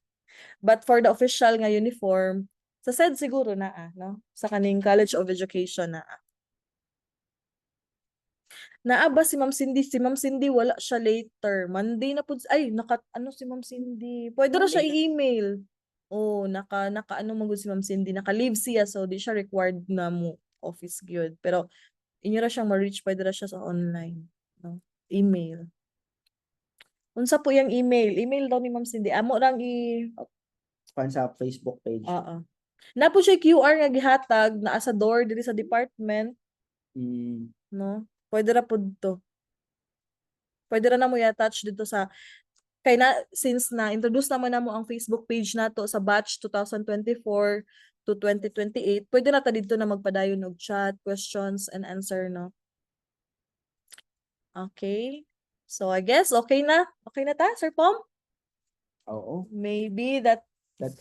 Speaker 3: But for the official nga uniform, sa SED siguro na no? Sa kaning College of Education na. Naaba si Ma'am Cindy. Si Ma'am Cindy wala siya later. Monday na po. Ay, ano si Ma'am Cindy? Pwede na siya i-email. Oh, naka ano magud si Ma'am Cindy. Naka-leave siya so di siya required na mo office gyud. Pero inyo ra siyang ma-reach pwede ra siya sa online, no? Email. Unsa po yung email? Email daw ni Ma'am Cindy. Amo rang
Speaker 1: Fan sa Facebook page.
Speaker 3: Oo. Na po siya QR nga gihatag na sa door diri sa department, no? Pwede ra pud to. Pwede ra na mo i-attach dito sa kay na since na introduce naman na mo ang Facebook page nato sa batch 2024 to 2028, pwede na ta dito na magpadayon og chat, questions and answer, no? Okay. So I guess okay na. Okay na ta, Sir Pom?
Speaker 1: Oo.
Speaker 3: Maybe that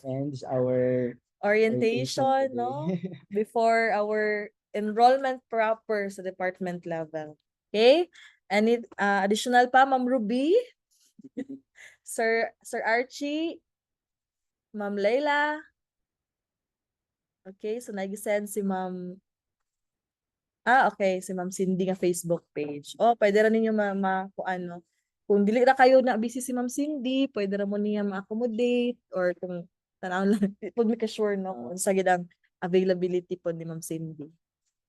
Speaker 1: ends our
Speaker 3: orientation, no? Before our enrollment proper sa department level. Okay? Any additional pa, Ma'am Ruby? Sir Archie? Ma'am Layla? Okay, so nag-send si Ma'am okay, si Ma'am Cindy nga Facebook page. Oh, pwede ra ninyo kung ano. Kung dili ra kayo na busy si Ma'am Cindy, pwede ra mo niya ma-accommodate or kung tanaw lang, pud mi ka sure no kung sa gid ang availability po ni Ma'am Cindy.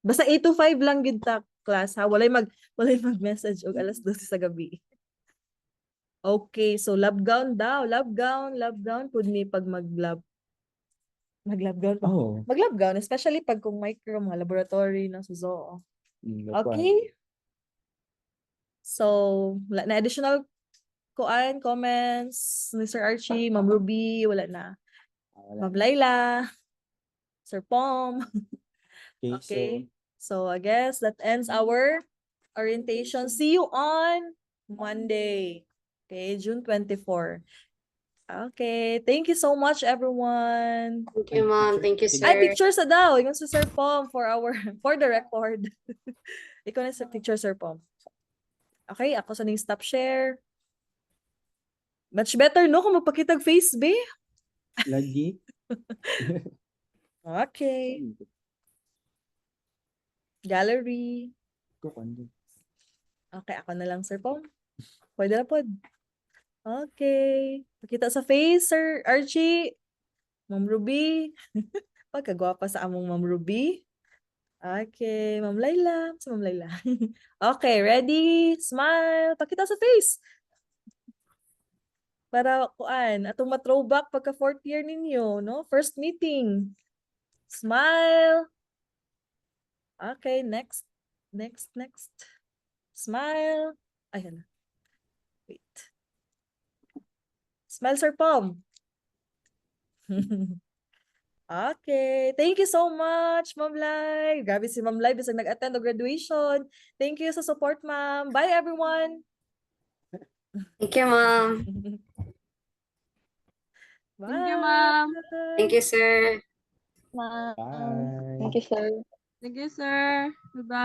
Speaker 3: Basta 8 to 5 lang gid ta class ha. Walay mag-message og alas 12 sa gabi. Okay, so love gown daw. Love gown pud mi pag mag-love gown.
Speaker 1: Oh.
Speaker 3: Mag-love gown, especially pag kung micro, mga laboratory na sa zoo. Okay? So, wala na additional comments ni Sir Archie, Ma'am Ruby, wala na. Ma'am Layla, Sir Pom. Okay. So, I guess that ends our orientation. See you on Monday. Okay, June 24. Okay. Thank you so much, everyone.
Speaker 7: Thank you, ma'am. Thank you,
Speaker 3: Ay,
Speaker 7: sir.
Speaker 3: pictures na daw. Yung sa Sir Pom for the record. Ikaw na sa picture, Sir Pom. Okay, ako sa ning stop share. Much better, no? Kung magpakitag face, be.
Speaker 1: Lagi.
Speaker 3: Okay. Gallery. Okay, ako na lang, Sir Pom. Pwede na po. Okay. Pakita sa face, Sir Archie. Ma'am Ruby. Pagkagwapa sa among Ma'am Ruby. Okay, Ma'am Layla. Si Ma'am Layla. Okay, ready? Smile. Pakita sa face. Para atong ma-throwback pagka 4th year ninyo, no? First meeting. Smile. Okay, next. Smile. Ayan. Wait. Smile, Sir Pom. Okay. Thank you so much, Ma'am Lai. Grabe si Ma'am Lai bisag nag-attend ng graduation. Thank you sa support, ma'am. Bye, everyone.
Speaker 7: Thank you, ma'am.
Speaker 3: Bye.
Speaker 4: Thank you, ma'am.
Speaker 7: Thank you, sir.
Speaker 4: Ma'am.
Speaker 1: Bye.
Speaker 4: Thank you, sir.
Speaker 8: Thank you, sir. Bye-bye.